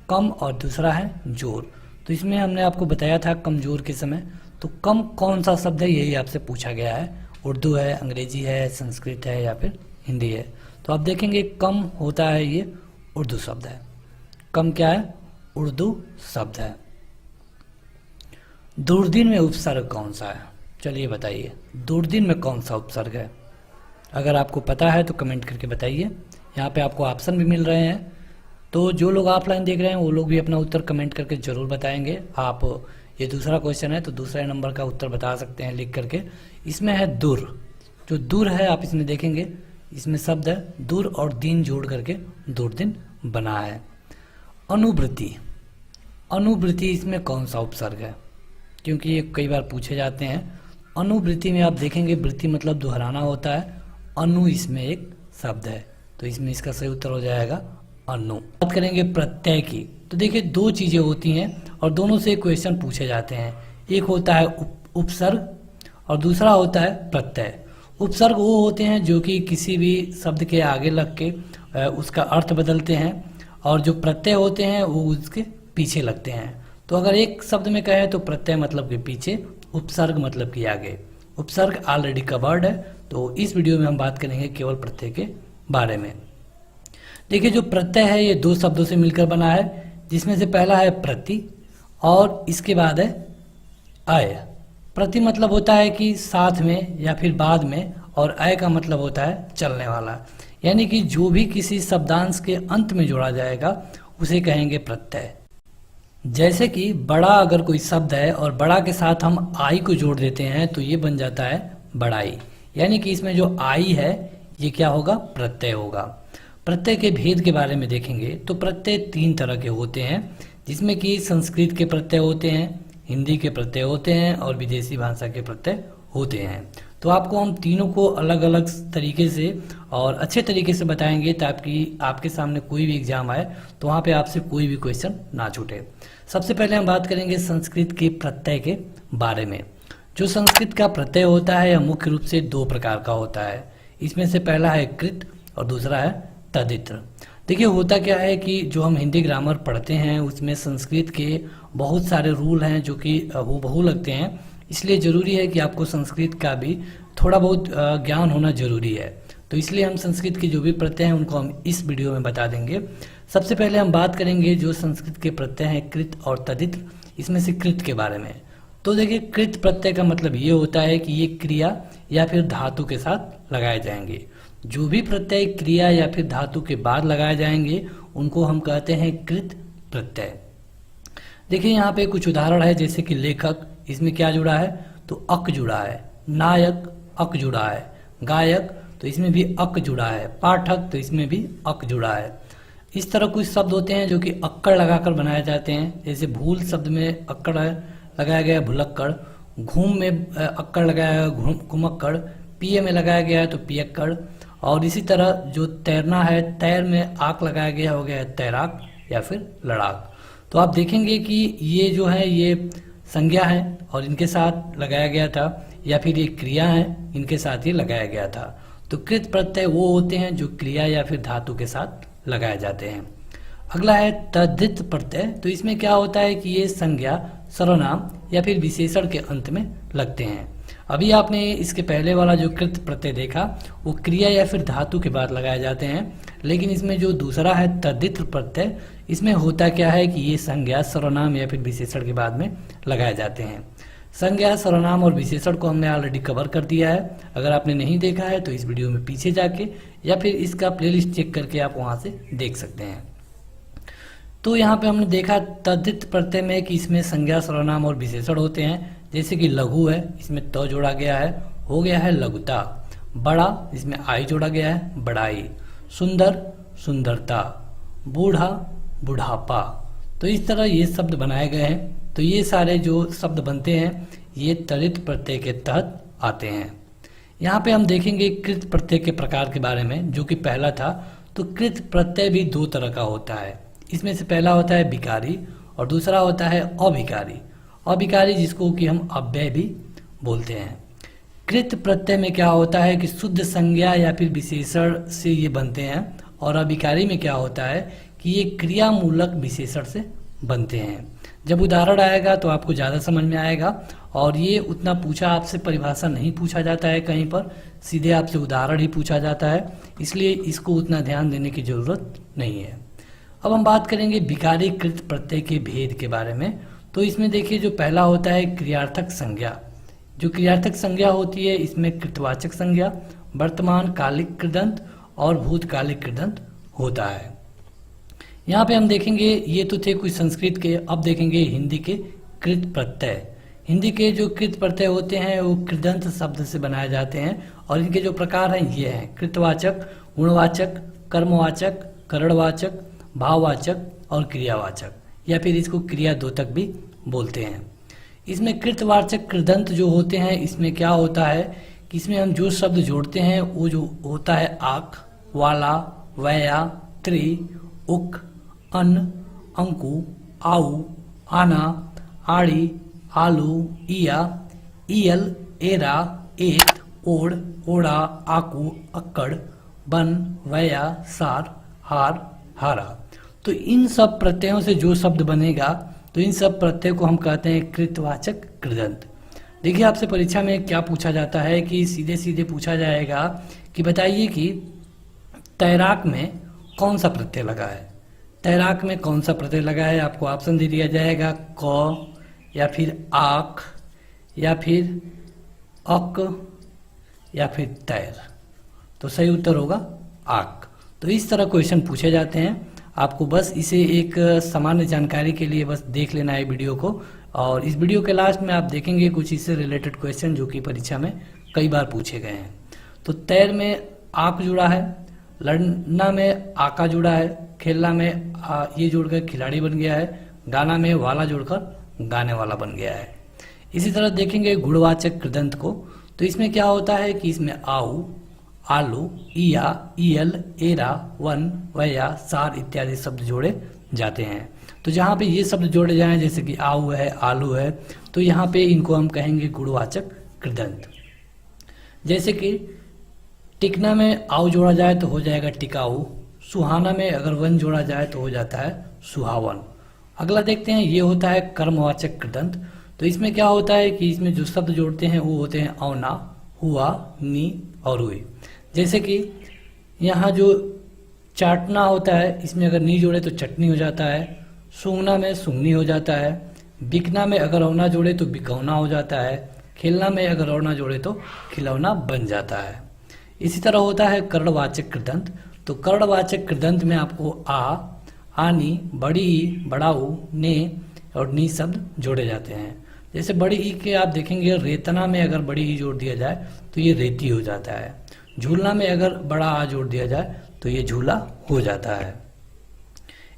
कम और दूसरा है जोर। तो इसमें हमने आपको बताया था कमजोर के समय। तो कम कौन सा शब्द है यही आपसे पूछा गया है। उर्दू है, अंग्रेजी है, संस्कृत है या फिर हिंदी है। तो आप देखेंगे कम होता है ये उर्दू शब्द है। कम क्या है? उर्दू शब्द है। दूरदीन में उपसर्ग कौन सा है? चलिए बताइए, दूरदीन में कौन सा उपसर्ग है? अगर आपको पता है तो कमेंट करके बताइए। यहाँ पे आपको ऑप्शन भी मिल रहे हैं, तो जो लोग ऑफलाइन देख रहे हैं वो लोग भी अपना उत्तर कमेंट करके ज़रूर बताएंगे। आप ये दूसरा क्वेश्चन है तो दूसरे नंबर का उत्तर बता सकते हैं लिख करके। इसमें है दूर। जो दूर है आप इसमें देखेंगे, इसमें शब्द है दूर और दीन जोड़ करके दूरदीन बना है। अनुवृत्ति, अनुवृत्ति इसमें कौन सा उपसर्ग है? क्योंकि ये कई बार पूछे जाते हैं। अनुवृत्ति में आप देखेंगे वृत्ति मतलब दोहराना होता है, अनु इसमें एक शब्द है, तो इसमें इसका सही उत्तर हो जाएगा अनु। बात करेंगे प्रत्यय की, तो देखिए दो चीज़ें होती हैं और दोनों से क्वेश्चन पूछे जाते हैं। एक होता है उपसर्ग और दूसरा होता है प्रत्यय। उपसर्ग वो होते हैं जो कि किसी भी शब्द के आगे लग के उसका अर्थ बदलते हैं, और जो प्रत्यय होते हैं वो उसके पीछे लगते हैं। तो अगर एक शब्द में कहें तो प्रत्यय मतलब के पीछे, उपसर्ग मतलब कि आगे। उपसर्ग ऑलरेडी कवर्ड है, तो इस वीडियो में हम बात करेंगे केवल प्रत्यय के बारे में। देखिए जो प्रत्यय है ये दो शब्दों से मिलकर बना है, जिसमें से पहला है प्रति और इसके बाद है अय। प्रति मतलब होता है कि साथ में या फिर बाद में, और अय का मतलब होता है चलने वाला। यानी कि जो भी किसी शब्दांश के अंत में जोड़ा जाएगा उसे कहेंगे प्रत्यय। जैसे कि बड़ा अगर कोई शब्द है और बड़ा के साथ हम आई को जोड़ देते हैं तो ये बन जाता है बड़ाई। यानी कि इसमें जो आई है ये क्या होगा? प्रत्यय होगा। प्रत्यय के भेद के बारे में देखेंगे तो प्रत्यय तीन तरह के होते हैं, जिसमें कि संस्कृत के प्रत्यय होते हैं, हिंदी के प्रत्यय होते हैं और विदेशी भाषा के प्रत्यय होते हैं। तो आपको हम तीनों को अलग अलग तरीके से और अच्छे तरीके से बताएंगे ताकि आपके सामने कोई भी एग्जाम आए तो वहाँ पे आपसे कोई भी क्वेश्चन ना छूटे। सबसे पहले हम बात करेंगे संस्कृत के प्रत्यय के बारे में। जो संस्कृत का प्रत्यय होता है यह मुख्य रूप से दो प्रकार का होता है। इसमें से पहला है कृत और दूसरा है तदित्र। देखिए होता क्या है कि जो हम हिंदी ग्रामर पढ़ते हैं उसमें संस्कृत के बहुत सारे रूल हैं जो कि हूबहू लगते हैं, इसलिए ज़रूरी है कि आपको संस्कृत का भी थोड़ा बहुत ज्ञान होना जरूरी है। तो इसलिए हम संस्कृत के जो भी प्रत्यय हैं उनको हम इस वीडियो में बता देंगे। सबसे पहले हम बात करेंगे जो संस्कृत के प्रत्यय हैं कृत और तदित्र, इसमें से कृत के बारे में। तो देखिए कृत प्रत्यय का मतलब ये होता है कि ये क्रिया या फिर धातु के साथ लगाए जाएंगे। जो भी प्रत्यय क्रिया या फिर धातु के बाद लगाए जाएंगे उनको हम कहते हैं कृत प्रत्यय। देखिए यहाँ पे कुछ उदाहरण है, जैसे कि लेखक, इसमें क्या जुड़ा है? तो अक जुड़ा है। नायक, अक जुड़ा है। गायक, तो इसमें भी अक जुड़ा है। पाठक, तो इसमें भी अक जुड़ा है। इस तरह कुछ शब्द होते हैं जो कि अक्कड़ लगाकर बनाए जाते हैं, जैसे भूल शब्द में अक्कड़ लगाया गया भुलक्कड़, घूम में अक्कड़ लगाया गया घुमक्कड़, पिए में लगाया गया है तो पियक्कड़, और इसी तरह जो तैरना है तैर में आक लगाया गया हो गया है तैराक या फिर लड़ाक। तो आप देखेंगे कि ये जो है ये संज्ञा है और इनके साथ लगाया गया था, या फिर ये क्रिया है इनके साथ ये लगाया गया था। तो कृत प्रत्यय वो होते हैं जो क्रिया या फिर धातु के साथ लगाए जाते हैं। अगला है तद्धित प्रत्यय। तो इसमें क्या होता है कि ये संज्ञा, सर्वनाम या फिर विशेषण के अंत में लगते हैं। अभी आपने इसके पहले वाला जो कृत प्रत्यय देखा वो क्रिया या फिर धातु के बाद लगाए जाते हैं, लेकिन इसमें जो दूसरा है तद्धित प्रत्यय, इसमें होता क्या है कि ये संज्ञा, सर्वनाम या फिर विशेषण के बाद में लगाए जाते हैं। संज्ञा, सर्वनाम और विशेषण को हमने ऑलरेडी कवर कर दिया है। अगर आपने नहीं देखा है तो इस वीडियो में पीछे जाके या फिर इसका प्लेलिस्ट चेक करके आप वहाँ से देख सकते हैं। तो यहाँ पे हमने देखा तद्धित प्रत्यय में कि इसमें संज्ञा, सर्वनाम और विशेषण होते हैं। जैसे कि लघु है, इसमें त जोड़ा गया है, हो गया है लघुता। बड़ा, इसमें आई जोड़ा गया है बड़ाई। सुंदर, सुंदरता। बूढ़ा, बुढ़ापा। तो इस तरह ये शब्द बनाए गए हैं। तो ये सारे जो शब्द बनते हैं ये तद्धित प्रत्यय के तहत आते हैं। यहाँ पे हम देखेंगे कृत प्रत्यय के प्रकार के बारे में, जो कि पहला था। तो कृत प्रत्यय भी दो तरह का होता है। इसमें से पहला होता है विकारी और दूसरा होता है अभिकारी। अभिकारी जिसको कि हम अव्यय भी बोलते हैं। कृत प्रत्यय में क्या होता है कि शुद्ध संज्ञा या फिर विशेषण से ये बनते हैं, और अभिकारी में क्या होता है कि ये क्रियामूलक विशेषण से बनते हैं। जब उदाहरण आएगा तो आपको ज़्यादा समझ में आएगा, और ये उतना पूछा आपसे परिभाषा नहीं पूछा जाता है कहीं पर, सीधे आपसे उदाहरण ही पूछा जाता है, इसलिए इसको उतना ध्यान देने की ज़रूरत नहीं है। अब हम बात करेंगे विकारी कृत प्रत्यय के भेद के बारे में। तो इसमें देखिए जो पहला होता है क्रियार्थक संज्ञा। जो क्रियार्थक संज्ञा होती है इसमें कृतवाचक संज्ञा, वर्तमान कालिक कृदंत और भूतकालिक कृदंत होता है। यहाँ पे हम देखेंगे, ये तो थे कुछ संस्कृत के, अब देखेंगे हिंदी के कृत प्रत्यय। हिंदी के जो कृत प्रत्यय होते हैं वो कृदंत शब्द से बनाए जाते हैं, और इनके जो प्रकार हैं ये हैं कृतवाचक, गुणवाचक, कर्मवाचक, करणवाचक, भाववाचक और क्रियावाचक, या फिर इसको क्रियाद्योतक भी बोलते हैं। इसमें कृतवाचक कृदंत जो होते हैं इसमें क्या होता है कि इसमें हम जो शब्द जोड़ते हैं वो जो होता है आक, वाला, वया, त्रि, उक, अन्न, अंकु, आऊ, आना, आड़ी, आलू, इया, इयल, एरा, एत, ओढ़, ओढ़ा, आकू, अक्कड़, बन, वया, सार, हार, हारा। तो इन सब प्रत्ययों से जो शब्द बनेगा तो इन सब प्रत्यय को हम कहते हैं कृतवाचक कृदंत। देखिए आपसे परीक्षा में क्या पूछा जाता है कि सीधे सीधे पूछा जाएगा कि बताइए कि तैराक में कौन सा प्रत्यय लगा है। तैराक में कौन सा प्रत्यय लगा है, आपको ऑप्शन दे दिया जाएगा क, या फिर आक, या फिर अक, या फिर तैर। तो सही उत्तर होगा आक। तो इस तरह क्वेश्चन पूछे जाते हैं, आपको बस इसे एक सामान्य जानकारी के लिए बस देख लेना है वीडियो को, और इस वीडियो के लास्ट में आप देखेंगे कुछ इससे रिलेटेड क्वेश्चन जो कि परीक्षा में कई बार पूछे गए हैं। तो तैर में आक जुड़ा है, लड़ना में आका जुड़ा है, खेलना में ये जुड़कर खिलाड़ी बन गया है, गाना में वाला जुड़कर गाने वाला बन गया है। इसी तरह देखेंगे गुणवाचक कृदंत को, तो इसमें क्या होता है कि इसमें आऊ, आलू, इया, इयल, एरा, वन, वया, सार इत्यादि शब्द जोड़े जाते हैं। तो जहाँ पे ये शब्द जोड़े जाएं जैसे कि आऊ है, आलू है, तो यहाँ पे इनको हम कहेंगे गुणवाचक कृदंत। जैसे कि टिकना में आऊ जोड़ा जाए तो हो जाएगा टिकाऊ, सुहाना में अगर वन जोड़ा जाए तो हो जाता है सुहावन। अगला देखते हैं, ये होता है कर्मवाचक कृदंत। तो इसमें क्या होता है कि इसमें जो शब्द जोड़ते हैं वो होते हैं औना, हुआ, नी और हुई। जैसे कि यहाँ जो चाटना होता है इसमें अगर नी जोड़े तो चटनी हो जाता है, सूंघना में सूंघनी हो जाता है, बिकना में अगर औना जोड़े तो बिकौना हो जाता है, खेलना में अगर औना जोड़े तो खिलौना बन जाता है। इसी तरह होता है कर्णवाचक कृदंत। तो कर्णवाचक कृदंत में आपको आ, आनी, बड़ी ई, बड़ाऊ, ने और नी शब्द जोड़े जाते हैं। जैसे बड़ी ई के आप देखेंगे रेतना में अगर बड़ी ई जोड़ दिया जाए तो ये रेती हो जाता है, झूलना में अगर बड़ा आ जोड़ दिया जाए तो ये झूला हो जाता है।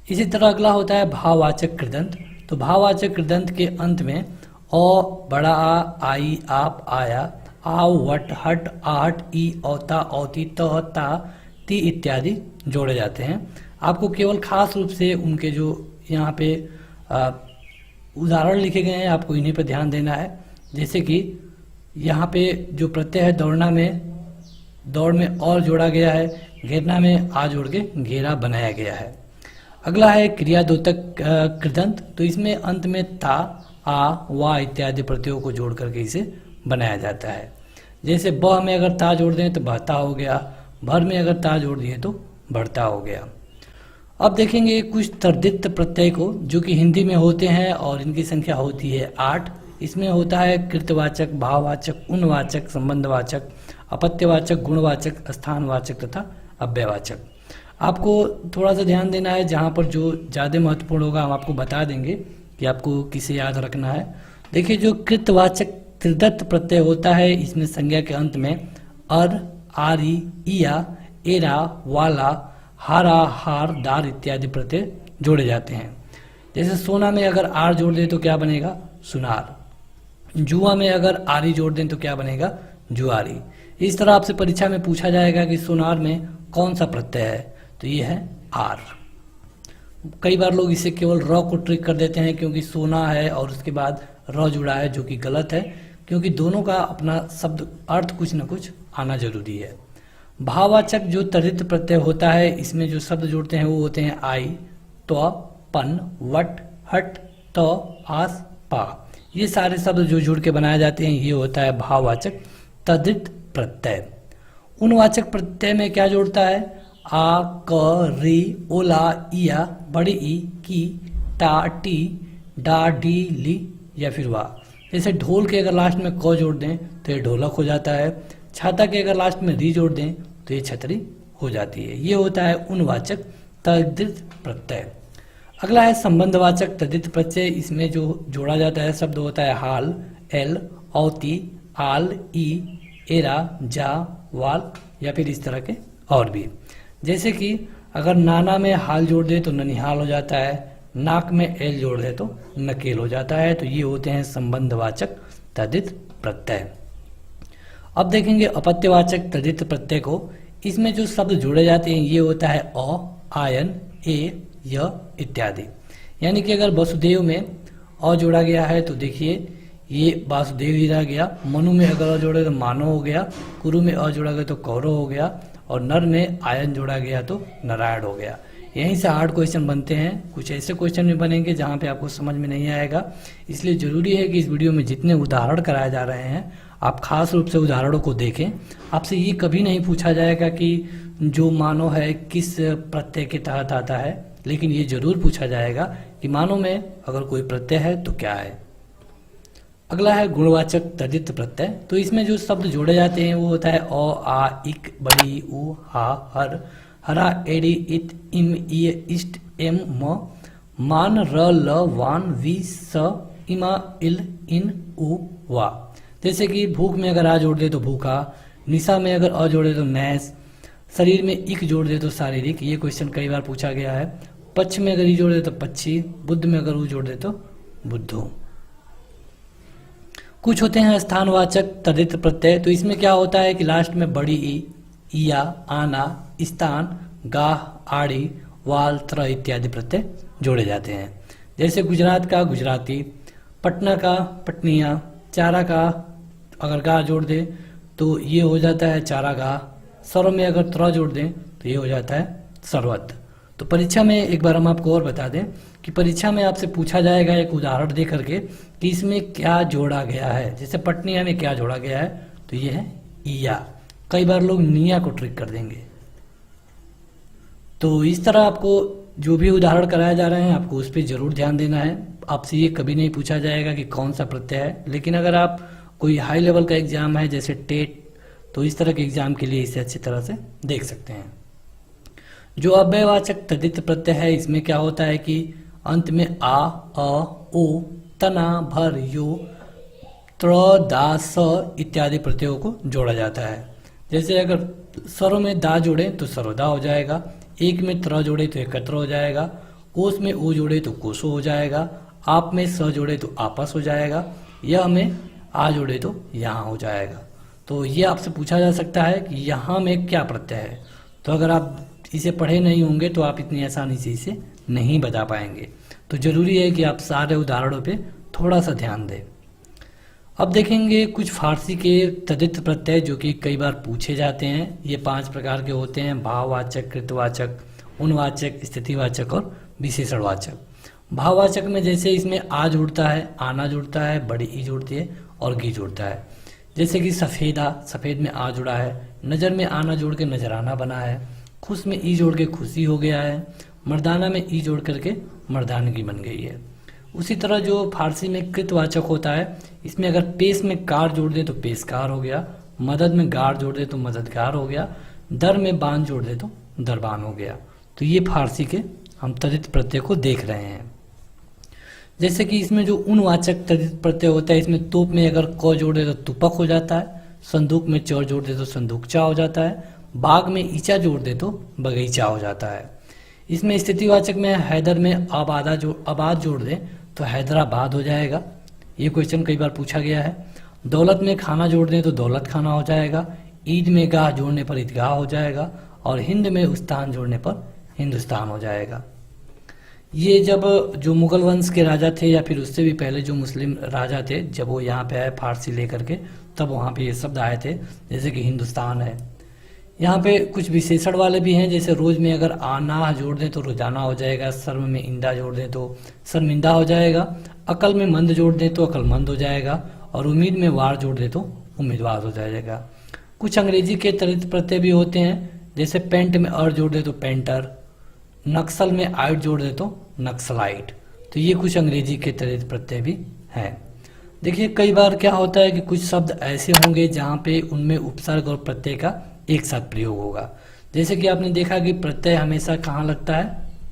इसी तरह अगला होता है भाववाचक कृदंत। तो भाववाचक कृदंत के अंत में औ, बड़ा आ, आई, आप, आया, आओ, वट, हट, आहट, ई, औता, औती, त, ता, ती इत्यादि जोड़े जाते हैं। आपको केवल खास रूप से उनके जो यहाँ पे उदाहरण लिखे गए हैं आपको इन्हीं पर ध्यान देना है। जैसे कि यहाँ पे जो प्रत्यय है दौड़ना में, दौड़ में और जोड़ा गया है, घेरना में आ जोड़ के घेरा बनाया गया है। अगला है क्रियाद्योतक कृदंत। तो इसमें अंत में ता, आ, वा इत्यादि प्रत्ययों को जोड़ करके इसे बनाया जाता है। जैसे ब में अगर ता जोड़ दें तो बहता हो गया, भर में अगर ता जोड़ दिए तो बढ़ता हो गया। अब देखेंगे कुछ तर्दित प्रत्यय को जो कि हिंदी में होते हैं और इनकी संख्या होती है 8। इसमें होता है कृतवाचक, भाववाचक, उन्वाचक, संबंधवाचक, अपत्यवाचक, गुणवाचक, स्थानवाचक तथा अव्ययवाचक। आपको थोड़ा सा ध्यान देना है, जहाँ पर जो ज़्यादा महत्वपूर्ण होगा हम आपको बता देंगे कि आपको किसे याद रखना है। देखिए जो कृतवाचक त्रिदत्त प्रत्यय होता है इसमें संज्ञा के अंत में अर, आरी, इया, एरा, वाला, हारा, हार, दार इत्यादि प्रत्यय जोड़े जाते हैं। जैसे सोना में अगर आर जोड़ दें तो क्या बनेगा, सुनार। जुआ में अगर आरी जोड़ दें तो क्या बनेगा, जुआरी। इस तरह आपसे परीक्षा में पूछा जाएगा कि सोनार में कौन सा प्रत्यय है, तो ये है आर। कई बार लोग इसे केवल र को ट्रिक कर देते हैं क्योंकि सोना है और उसके बाद र जुड़ा है, जो कि गलत है, क्योंकि दोनों का अपना शब्द अर्थ कुछ न कुछ आना जरूरी है। भाववाचक जो तद्धित प्रत्यय होता है, इसमें जो शब्द जुड़ते हैं वो होते हैं आई, त्व, पन, वट, हट, त, आस, पा। ये सारे शब्द जो जुड़ के बनाए जाते हैं ये होता है भाववाचक तद्धित प्रत्यय। उनवाचक प्रत्यय में क्या जुड़ता है? आ, क, री, ओला, इया, बड़ी ई, की, टा, टी, डा, डी, ली या फिर वा। जैसे ढोल के अगर लास्ट में क जोड़ दें तो ये ढोलक हो जाता है। छाता के अगर लास्ट में री जोड़ दें तो ये छतरी हो जाती है। ये होता है उनवाचक तद्धित प्रत्यय। अगला है संबंधवाचक तद्धित प्रत्यय। इसमें जो जोड़ा जाता है शब्द होता है हाल, एल, औती, आल, ई, एरा, जा, वाल या फिर इस तरह के और भी। जैसे कि अगर नाना में हाल जोड़ दे तो ननिहाल हो जाता है, नाक में एल जोड़ दे तो नकेल हो जाता है। तो ये होते हैं संबंधवाचक तद्धित प्रत्यय। अब देखेंगे अपत्यवाचक तद्धित प्रत्यय को। इसमें जो शब्द जोड़े जाते हैं ये होता है अ, आयन, ए, य इत्यादि। यानी कि अगर वसुदेव में अ जोड़ा गया है तो देखिए ये वासुदेव ही रह गया। मनु में अगर अ जोड़े तो मानव हो गया, कुरु में अ जोड़ा गया तो कौरव हो गया, और नर में आयन जोड़ा गया तो नारायण हो गया। यहीं से हार्ड क्वेश्चन बनते हैं। कुछ ऐसे क्वेश्चन भी बनेंगे जहाँ पे आपको समझ में नहीं आएगा, इसलिए जरूरी है कि इस वीडियो में जितने उदाहरण कराए जा रहे हैं आप खास रूप से उदाहरणों को देखें। आपसे ये कभी नहीं पूछा जाएगा कि जो मानव है किस प्रत्यय के तहत आता है, लेकिन ये जरूर पूछा जाएगा कि मानव में अगर कोई प्रत्यय है तो क्या है। अगला है गुणवाचक तद्धित प्रत्यय। तो इसमें जो शब्द जोड़े जाते हैं वो होता है अ, आ, इक, बड़ी, उ, हा, हर, हरा, एड़ी, इत, इम, इ, इष्ट, एम, म, मान, र, ल, वान, वी, स, इमा, इल, इन, उ, वा। जैसे कि भूख में अगर आ जोड़ दे तो भूखा, निशा में अगर अ जोड़े तो नैस, शरीर में इक जोड़ दे तो शारीरिक। ये क्वेश्चन कई बार पूछा गया है। पक्ष में अगर ई जोड़ दे तो पक्षी, बुद्ध में अगर उ जोड़ दे तो बुद्धू। कुछ होते हैं स्थानवाचक तद्धित प्रत्यय। तो इसमें क्या होता है कि लास्ट में बड़ी ई, इया, आना, स्थान, गाह, आड़ी, वाल, त्र इत्यादि प्रत्यय जोड़े जाते हैं। जैसे गुजरात का गुजराती, पटना का पटनिया, चारा का अगर गाह जोड़ दे तो ये हो जाता है चारागाह, सर्व में अगर त्र जोड़ दें तो ये हो जाता है सर्वत्र। तो परीक्षा में एक बार हम आपको और बता दें कि परीक्षा में आपसे पूछा जाएगा एक उदाहरण दे करके कि इसमें क्या जोड़ा गया है। जैसे पटनिया में क्या जोड़ा गया है तो ये है ईया। कई बार लोग निया को ट्रिक कर देंगे। तो इस तरह आपको जो भी उदाहरण कराए जा रहे हैं आपको उस पर जरूर ध्यान देना है। आपसे ये कभी नहीं पूछा जाएगा कि कौन सा प्रत्यय है, लेकिन अगर आप कोई हाई लेवल का एग्जाम है जैसे टेट, तो इस तरह के एग्जाम के लिए इसे अच्छी तरह से देख सकते हैं। जो अव्ययवाचक तद्धित प्रत्यय है इसमें क्या होता है कि अंत में आ, अ, ओ, तना, भर, यो, त्र, दा, स इत्यादि प्रत्ययों को जोड़ा जाता है। जैसे अगर सर्व में दा जोड़े तो सर्वदा हो जाएगा, एक में त्र जोड़े तो एकत्र हो जाएगा, कोस में ओ जोड़े तो कोसो हो जाएगा, आप में स जोड़े तो आपस हो जाएगा, यह में आ जोड़े तो यहाँ हो जाएगा। तो ये आपसे पूछा जा सकता है कि यहाँ में क्या प्रत्यय है। तो अगर आप इसे पढ़े नहीं होंगे तो आप इतनी आसानी से इसे नहीं बता पाएंगे। तो जरूरी है कि आप सारे उदाहरणों पे थोड़ा सा ध्यान दें। अब देखेंगे कुछ फारसी के तद्धित प्रत्यय जो कि कई बार पूछे जाते हैं। ये 5 प्रकार के होते हैं: भाववाचक, कृतवाचक, उनवाचक, स्थितिवाचक और विशेषणवाचक। भाववाचक में जैसे इसमें आ जुड़ता है, आना जुड़ता है, बड़ी ई जुड़ती है और गी जुड़ता है। जैसे कि सफ़ेदा, सफ़ेद में आ जुड़ा है, नज़र में आना जोड़ के नजराना बना है, खुश में ई जोड़ के खुशी हो गया है, मर्दाना में ई जोड़ करके मर्दानगी बन गई है। उसी तरह जो फारसी में कृतवाचक होता है, इसमें अगर पेश में कार जोड़ दे तो पेशकार हो गया, मदद में गार जोड़ दे तो मददगार हो गया, दर में बान जोड़ दे तो दरबान हो गया। तो ये फारसी के हम तद्धित प्रत्यय को देख रहे हैं। जैसे कि इसमें जो उनवाचक तद्धित प्रत्यय होता है, इसमें तोप में अगर क जोड़ दे तो तुपक हो जाता है, संदूक में चौर जोड़ दे तो संदूकचा हो जाता है, बाग में ईचा जोड़ दे तो बगीचा हो जाता है। इसमें स्थितिवाचक में हैदर में आबाद जोड़ दे तो हैदराबाद हो जाएगा। ये क्वेश्चन कई बार पूछा गया है। दौलत में खाना जोड़ दें तो दौलत खाना हो जाएगा, ईद में गाह जोड़ने पर ईदगाह हो जाएगा और हिंद में उस्तान जोड़ने पर हिंदुस्तान हो जाएगा। ये जब जो मुगल वंश के राजा थे या फिर उससे भी पहले जो मुस्लिम राजा थे, जब वो यहाँ पे आए फारसी लेकर के, तब वहाँ पे ये शब्द आए थे। जैसे कि हिंदुस्तान है, यहाँ पे कुछ विशेषण वाले भी हैं, जैसे रोज में अगर आना जोड़ दें तो रोजाना हो जाएगा, शर्म में इंदा जोड़ दें तो शर्मिंदा हो जाएगा, अकल में मंद जोड़ दें तो अकलमंद हो जाएगा, और उम्मीद में वार जोड़ दें तो उम्मीदवार हो जाएगा। कुछ अंग्रेजी के त्वरित प्रत्यय भी होते हैं, जैसे पेंट में अर जोड़ दे तो पेंटर, नक्सल में आइट जोड़ दे तो नक्सलाइट। तो ये कुछ अंग्रेजी के त्वरित प्रत्यय भी हैं। देखिए कई बार क्या होता है कि कुछ शब्द ऐसे होंगे जहाँ पे उनमें उपसर्ग और प्रत्यय का एक साथ प्रयोग होगा। जैसे कि आपने देखा कि प्रत्यय हमेशा कहाँ लगता है,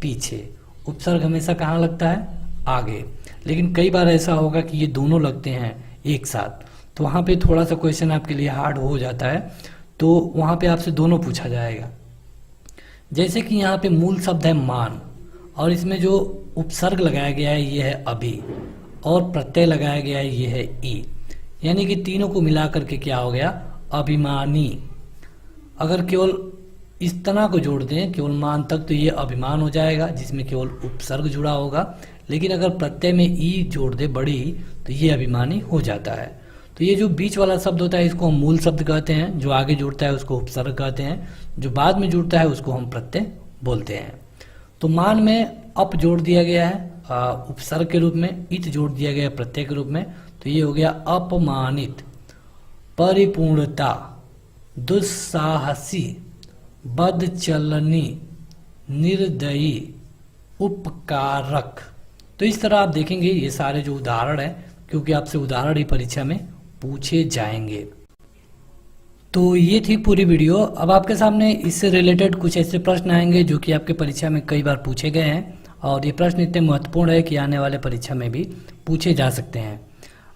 पीछे, उपसर्ग हमेशा कहाँ लगता है, आगे। लेकिन कई बार ऐसा होगा कि ये दोनों लगते हैं एक साथ, तो वहाँ पे थोड़ा सा क्वेश्चन आपके लिए हार्ड हो जाता है, तो वहाँ पे आपसे दोनों पूछा जाएगा। जैसे कि यहाँ पे मूल शब्द है मान, और इसमें जो उपसर्ग लगाया गया है ये है अभी, और प्रत्यय लगाया गया है ये है ई, यानी कि तीनों को मिला करके क्या हो गया, अभिमानी। अगर केवल इस तना को जोड़ दें केवल मान तक तो ये अभिमान हो जाएगा, जिसमें केवल उपसर्ग जुड़ा होगा। लेकिन अगर प्रत्यय में ई जोड़ दे बड़ी, तो ये अभिमानी हो जाता है। तो ये जो बीच वाला शब्द होता है इसको हम मूल शब्द कहते हैं, जो आगे जुड़ता है उसको उपसर्ग कहते हैं, जो बाद में जुड़ता है उसको हम प्रत्यय बोलते हैं। तो मान में अप जोड़ दिया गया है उपसर्ग के रूप में, इत जोड़ दिया गया है प्रत्यय के रूप में, तो ये हो गया अपमानित, परिपूर्णता, दुस्साहसी, बदचलनी, निर्दयी, उपकारक। तो इस तरह आप देखेंगे ये सारे जो उदाहरण हैं, क्योंकि आपसे उदाहरण ही परीक्षा में पूछे जाएंगे। तो ये थी पूरी वीडियो। अब आपके सामने इससे रिलेटेड कुछ ऐसे प्रश्न आएंगे जो कि आपके परीक्षा में कई बार पूछे गए हैं, और ये प्रश्न इतने महत्वपूर्ण है कि आने वाले परीक्षा में भी पूछे जा सकते हैं।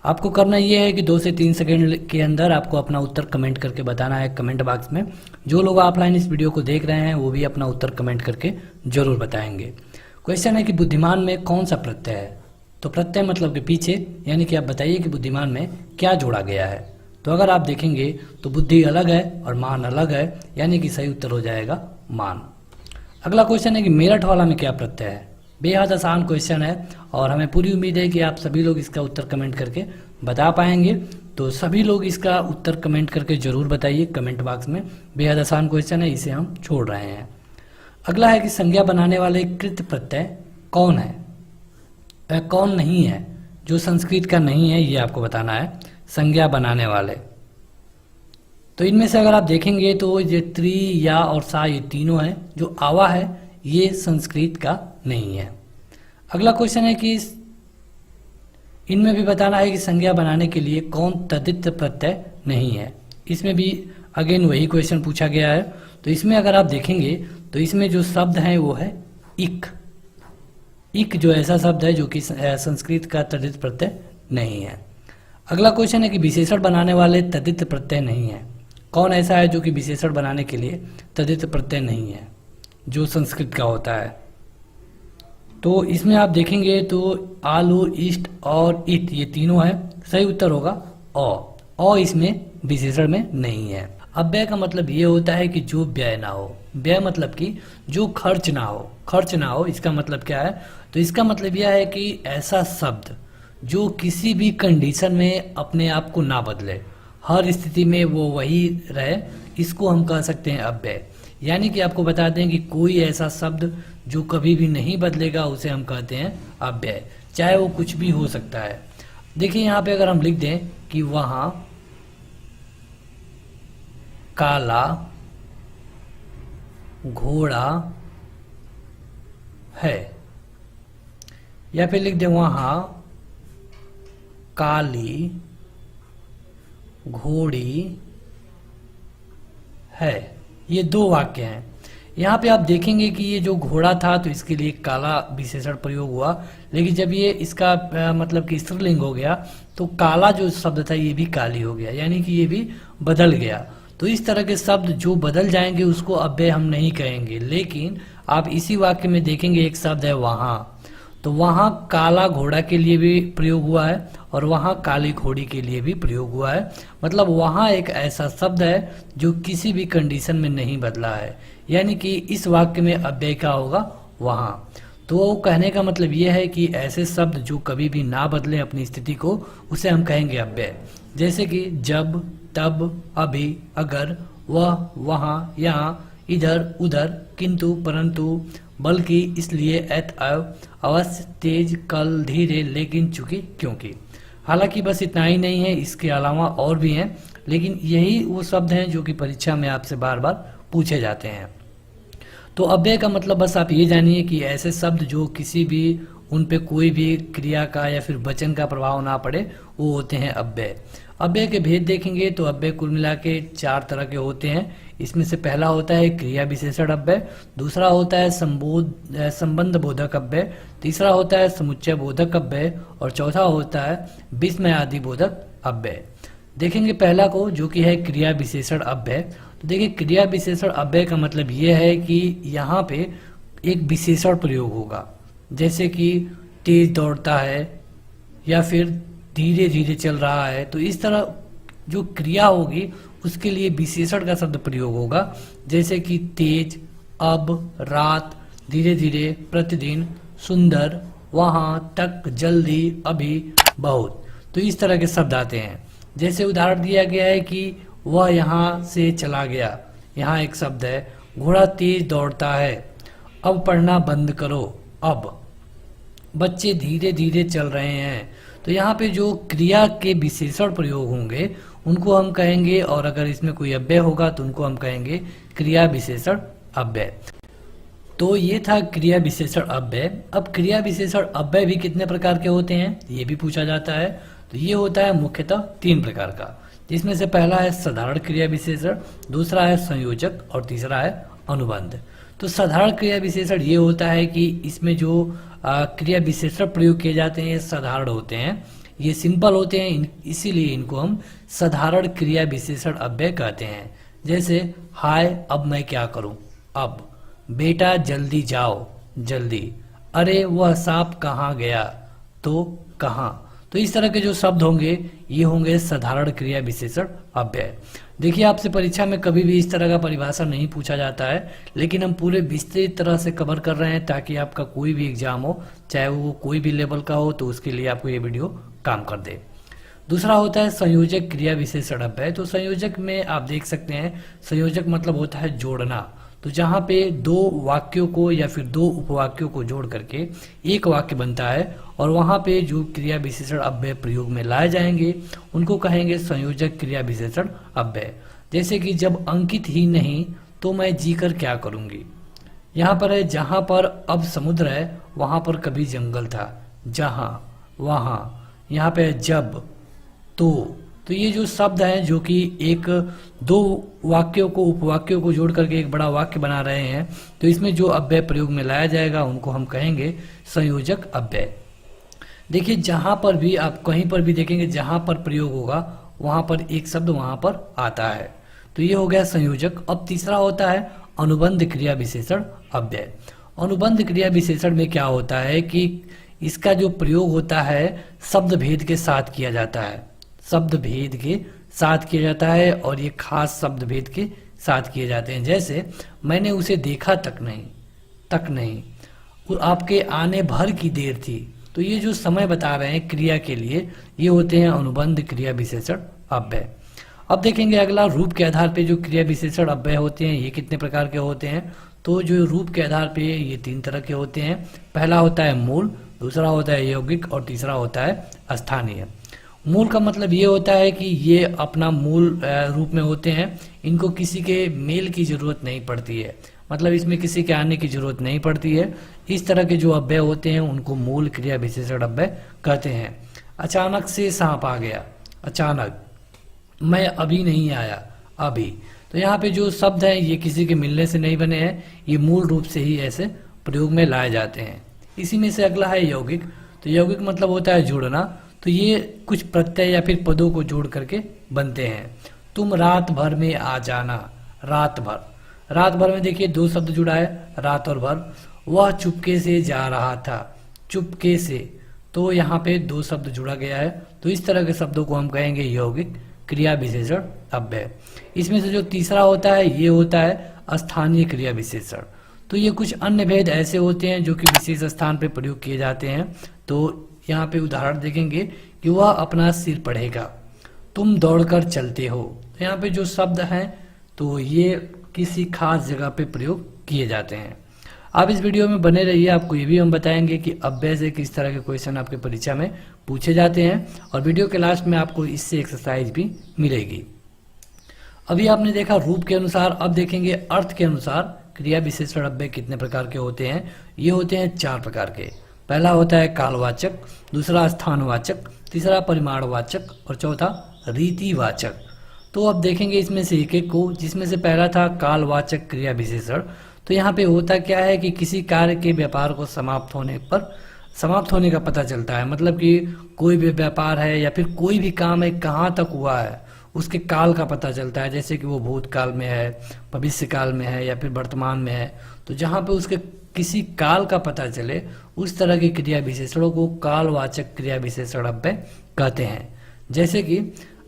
आपको करना ये है कि 2 से 3 सेकंड के अंदर आपको अपना उत्तर कमेंट करके बताना है कमेंट बॉक्स में। जो लोग ऑफलाइन इस वीडियो को देख रहे हैं वो भी अपना उत्तर कमेंट करके जरूर बताएंगे। क्वेश्चन है कि बुद्धिमान में कौन सा प्रत्यय है, तो प्रत्यय मतलब के पीछे, यानी कि आप बताइए कि बुद्धिमान में क्या जोड़ा गया है। तो अगर आप देखेंगे तो बुद्धि अलग है और मान अलग है, यानी कि सही उत्तर हो जाएगा मान। अगला क्वेश्चन है कि मेरठ वाला में क्या प्रत्यय है। बेहद आसान क्वेश्चन है और हमें पूरी उम्मीद है कि आप सभी लोग इसका उत्तर कमेंट करके बता पाएंगे। तो सभी लोग इसका उत्तर कमेंट करके जरूर बताइए कमेंट बॉक्स में। बेहद आसान क्वेश्चन है, इसे हम छोड़ रहे हैं। अगला है कि संज्ञा बनाने वाले कृत प्रत्यय कौन है, वह कौन नहीं है, जो संस्कृत का नहीं है, ये आपको बताना है। संज्ञा बनाने वाले, तो इनमें से अगर आप देखेंगे तो ये त्रि, या और सा, ये तीनों हैं। जो आवा है ये संस्कृत का नहीं है। अगला क्वेश्चन है कि इनमें भी बताना है कि संज्ञा बनाने के लिए कौन तद्धित प्रत्यय नहीं है। इसमें भी अगेन वही क्वेश्चन पूछा गया है। तो इसमें अगर आप देखेंगे तो इसमें जो शब्द है वो है इक। इक जो ऐसा शब्द है जो कि संस्कृत का तद्धित प्रत्यय नहीं है। अगला क्वेश्चन है कि विशेषण बनाने वाले तद्धित प्रत्यय नहीं है। कौन ऐसा है जो कि विशेषण बनाने के लिए तद्धित प्रत्यय नहीं है, जो संस्कृत का होता है। तो इसमें आप देखेंगे तो आलू, इष्ट और इट, ये तीनों है। सही उत्तर होगा अ इसमें विशेषण में नहीं है। अव्यय का मतलब ये होता है कि जो व्यय ना हो। व्यय मतलब कि जो खर्च ना हो, खर्च ना हो, इसका मतलब क्या है। तो इसका मतलब यह है कि ऐसा शब्द जो किसी भी कंडीशन में अपने आप को ना बदले, हर स्थिति में वो वही रहे, इसको हम कह सकते हैं अव्यय। यानी कि आपको बता दें कि कोई ऐसा शब्द जो कभी भी नहीं बदलेगा उसे हम कहते हैं अव्यय, चाहे वो कुछ भी हो सकता है। देखिए यहाँ पे अगर हम लिख दें कि वहां काला घोड़ा है, या फिर लिख दें वहां काली घोड़ी है, ये 2 वाक्य हैं। यहाँ पे आप देखेंगे कि ये जो घोड़ा था तो इसके लिए काला विशेषण प्रयोग हुआ, लेकिन जब ये इसका मतलब कि स्त्रीलिंग हो गया तो काला जो शब्द था ये भी काली हो गया, यानी कि ये भी बदल गया। तो इस तरह के शब्द जो बदल जाएंगे उसको अव्यय हम नहीं कहेंगे। लेकिन आप इसी वाक्य में देखेंगे एक शब्द है वहां, तो वहां काला घोड़ा के लिए भी प्रयोग हुआ है और वहां काली घोड़ी के लिए भी प्रयोग हुआ है। मतलब वहां एक ऐसा शब्द है जो किसी भी कंडीशन में नहीं बदला है, यानी कि इस वाक्य में अव्यय का होगा वहां। तो कहने का मतलब ये है कि ऐसे शब्द जो कभी भी ना बदलें अपनी स्थिति को, उसे हम कहेंगे अव्यय। जैसे कि जब, तब, अभी, अगर, वह, वहाँ, यहाँ, इधर, उधर, किंतु, परंतु, बल्कि, इसलिए, अतएव, अवश्य, तेज, कल, धीरे, लेकिन, चूंकि, क्योंकि। हालांकि बस इतना ही नहीं है, इसके अलावा और भी हैं, लेकिन यही वो शब्द हैं जो कि परीक्षा में आपसे बार बार पूछे जाते हैं। तो अव्यय का मतलब बस आप ये जानिए कि ऐसे शब्द जो किसी भी उन पे कोई भी क्रिया का या फिर वचन का प्रभाव ना पड़े, वो होते हैं अव्यय। अव्यय के भेद देखेंगे तो अव्यय कुल मिला के 4 तरह के होते हैं। इसमें से पहला होता है क्रिया विशेषण अव्यय, दूसरा होता है संबंध बोधक अव्यय, तीसरा होता है समुच्चय बोधक अव्यय और चौथा होता है विस्मय आदि बोधक अव्यय। देखेंगे पहला को, जो कि है क्रिया विशेषण अव्यय। तो देखिए, क्रिया विशेषण अव्यय का मतलब ये है कि यहाँ पे एक विशेषण प्रयोग होगा, जैसे कि तेज दौड़ता है या फिर धीरे धीरे चल रहा है। तो इस तरह जो क्रिया होगी उसके लिए विशेषण का शब्द प्रयोग होगा, जैसे कि तेज, अब, रात, धीरे धीरे, प्रतिदिन, सुंदर, वहाँ, तक, जल्दी, अभी, बहुत। तो इस तरह के शब्द आते हैं। जैसे उदाहरण दिया गया है कि वह यहाँ से चला गया, यहाँ एक शब्द है। घोड़ा तेज दौड़ता है, अब पढ़ना बंद करो, अब। बच्चे धीरे धीरे चल रहे हैं। तो यहाँ पे जो क्रिया के विशेषण प्रयोग होंगे उनको हम कहेंगे, और अगर इसमें कोई अव्यय होगा तो उनको हम कहेंगे क्रिया विशेषण अव्यय। तो ये था क्रिया विशेषण अव्यय। अब क्रिया विशेषण अव्यय भी कितने प्रकार के होते हैं ये भी पूछा जाता है। तो ये होता है मुख्यतः 3 प्रकार का, जिसमें से पहला है साधारण क्रिया विशेषण, दूसरा है संयोजक और तीसरा है अनुबंध। तो साधारण क्रिया विशेषण ये होता है कि इसमें जो क्रिया विशेषण प्रयोग किए जाते हैं ये साधारण होते हैं, ये सिंपल होते हैं, इसीलिए इनको हम साधारण क्रिया विशेषण अव्यय कहते हैं। जैसे हाय अब मैं क्या करूं, अब। बेटा जल्दी जाओ, जल्दी। अरे वह सांप कहाँ गया, तो कहाँ। तो इस तरह के जो शब्द होंगे ये होंगे साधारण क्रिया विशेषण अव्यय। देखिए, आपसे परीक्षा में कभी भी इस तरह का परिभाषा नहीं पूछा जाता है, लेकिन हम पूरे विस्तृत तरह से कवर कर रहे हैं ताकि आपका कोई भी एग्जाम हो, चाहे वो कोई भी लेवल का हो, तो उसके लिए आपको ये वीडियो काम कर दे। दूसरा होता है संयोजक क्रिया विशेषण अव्यय। तो संयोजक में आप देख सकते हैं, संयोजक मतलब होता है जोड़ना। तो जहाँ पे 2 वाक्यों को या फिर 2 उपवाक्यों को जोड़ करके एक वाक्य बनता है, और वहाँ पे जो क्रिया विशेषण अव्यय प्रयोग में लाए जाएंगे उनको कहेंगे संयोजक क्रिया विशेषण अव्यय। जैसे कि जब अंकित ही नहीं तो मैं जीकर क्या करूँगी। यहाँ पर है जहाँ पर अब समुद्र है वहाँ पर कभी जंगल था, जहाँ, वहाँ। यहाँ पे जब, तो ये जो शब्द हैं जो कि 2 वाक्यों को उपवाक्यों को जोड़ करके एक बड़ा वाक्य बना रहे हैं, तो इसमें जो अव्यय प्रयोग में लाया जाएगा उनको हम कहेंगे संयोजक अव्यय। देखिए, जहां पर भी आप कहीं पर भी देखेंगे जहां पर प्रयोग होगा वहां पर एक शब्द वहां पर आता है, तो ये हो गया संयोजक। अब तीसरा होता है अनुबंध क्रिया विशेषण अव्यय। अनुबंध क्रिया विशेषण में क्या होता है कि इसका जो प्रयोग होता है शब्द भेद के साथ किया जाता है, शब्द भेद के साथ किया जाता है, और ये खास शब्द भेद के साथ किए जाते हैं। जैसे मैंने उसे देखा तक नहीं, आपके आने भर की देर थी। तो ये जो समय बता रहे हैं क्रिया के लिए, ये होते हैं अनुबंध क्रिया विशेषण अव्यय। अब देखेंगे अगला, रूप के आधार पे जो क्रिया विशेषण अव्यय होते हैं ये कितने प्रकार के होते हैं। तो जो रूप के आधार पे ये 3 तरह के होते हैं। पहला होता है मूल, दूसरा होता है यौगिक और तीसरा होता है स्थानीय। मूल का मतलब ये होता है कि ये अपना मूल रूप में होते हैं, इनको किसी के मेल की जरूरत नहीं पड़ती है, मतलब इसमें किसी के आने की जरूरत नहीं पड़ती है। इस तरह के जो अव्यय होते हैं उनको मूल क्रिया विशेषण अव्यय कहते हैं। अचानक से सांप आ गया, अचानक। मैं अभी नहीं आया, अभी। तो यहाँ पे जो शब्द हैं ये किसी के मिलने से नहीं बने हैं, ये मूल रूप से ही ऐसे प्रयोग में लाए जाते हैं। इसी में से अगला है यौगिक। तो यौगिक मतलब होता है जोड़ना। तो ये कुछ प्रत्यय या फिर पदों को जोड़ करके बनते हैं। तुम रात भर में आ जाना, रात भर। रात भर में देखिए 2 शब्द जुड़ा है, रात और भर। वह चुपके से जा रहा था, चुपके से। तो यहाँ पे 2 शब्द जुड़ा गया है। तो इस तरह के शब्दों को हम कहेंगे यौगिक क्रिया विशेषण अव्यय। इसमें से जो तीसरा होता है ये होता है स्थानीय क्रिया विशेषण। तो ये कुछ अन्य भेद ऐसे होते हैं जो कि विशेष स्थान पे प्रयोग किए जाते हैं। तो यहाँ पे उदाहरण देखेंगे कि वह अपना सिर पढ़ेगा, तुम दौड़कर चलते हो। तो यहाँ पे जो शब्द हैं तो ये किसी खास जगह पे प्रयोग किए जाते हैं। आप इस वीडियो में बने रहिए, आपको ये भी हम बताएंगे कि अव्यय से किस तरह के क्वेश्चन आपके परीक्षा में पूछे जाते हैं, और वीडियो के लास्ट में आपको इससे एक्सरसाइज भी मिलेगी। अभी आपने देखा रूप के अनुसार, अब देखेंगे अर्थ के अनुसार क्रिया विशेषण अव्यय कितने प्रकार के होते हैं। ये होते हैं 4 प्रकार के। पहला होता है कालवाचक, दूसरा स्थानवाचक, तीसरा परिमाणवाचक और चौथा रीतिवाचक। तो अब देखेंगे इसमें से एक एक को, जिसमें से पहला था कालवाचक क्रिया विशेषण। तो यहाँ पे होता क्या है कि किसी कार्य के व्यापार को समाप्त होने का पता चलता है। मतलब कि कोई भी व्यापार है या फिर कोई भी काम है, कहाँ तक हुआ है उसके काल का पता चलता है, जैसे कि वो भूतकाल में है, भविष्य काल में है या फिर वर्तमान में है। तो जहाँ पे उसके किसी काल का पता चले उस तरह की क्रिया विशेषणों को कालवाचक क्रिया विशेषण अव्यय कहते हैं। जैसे कि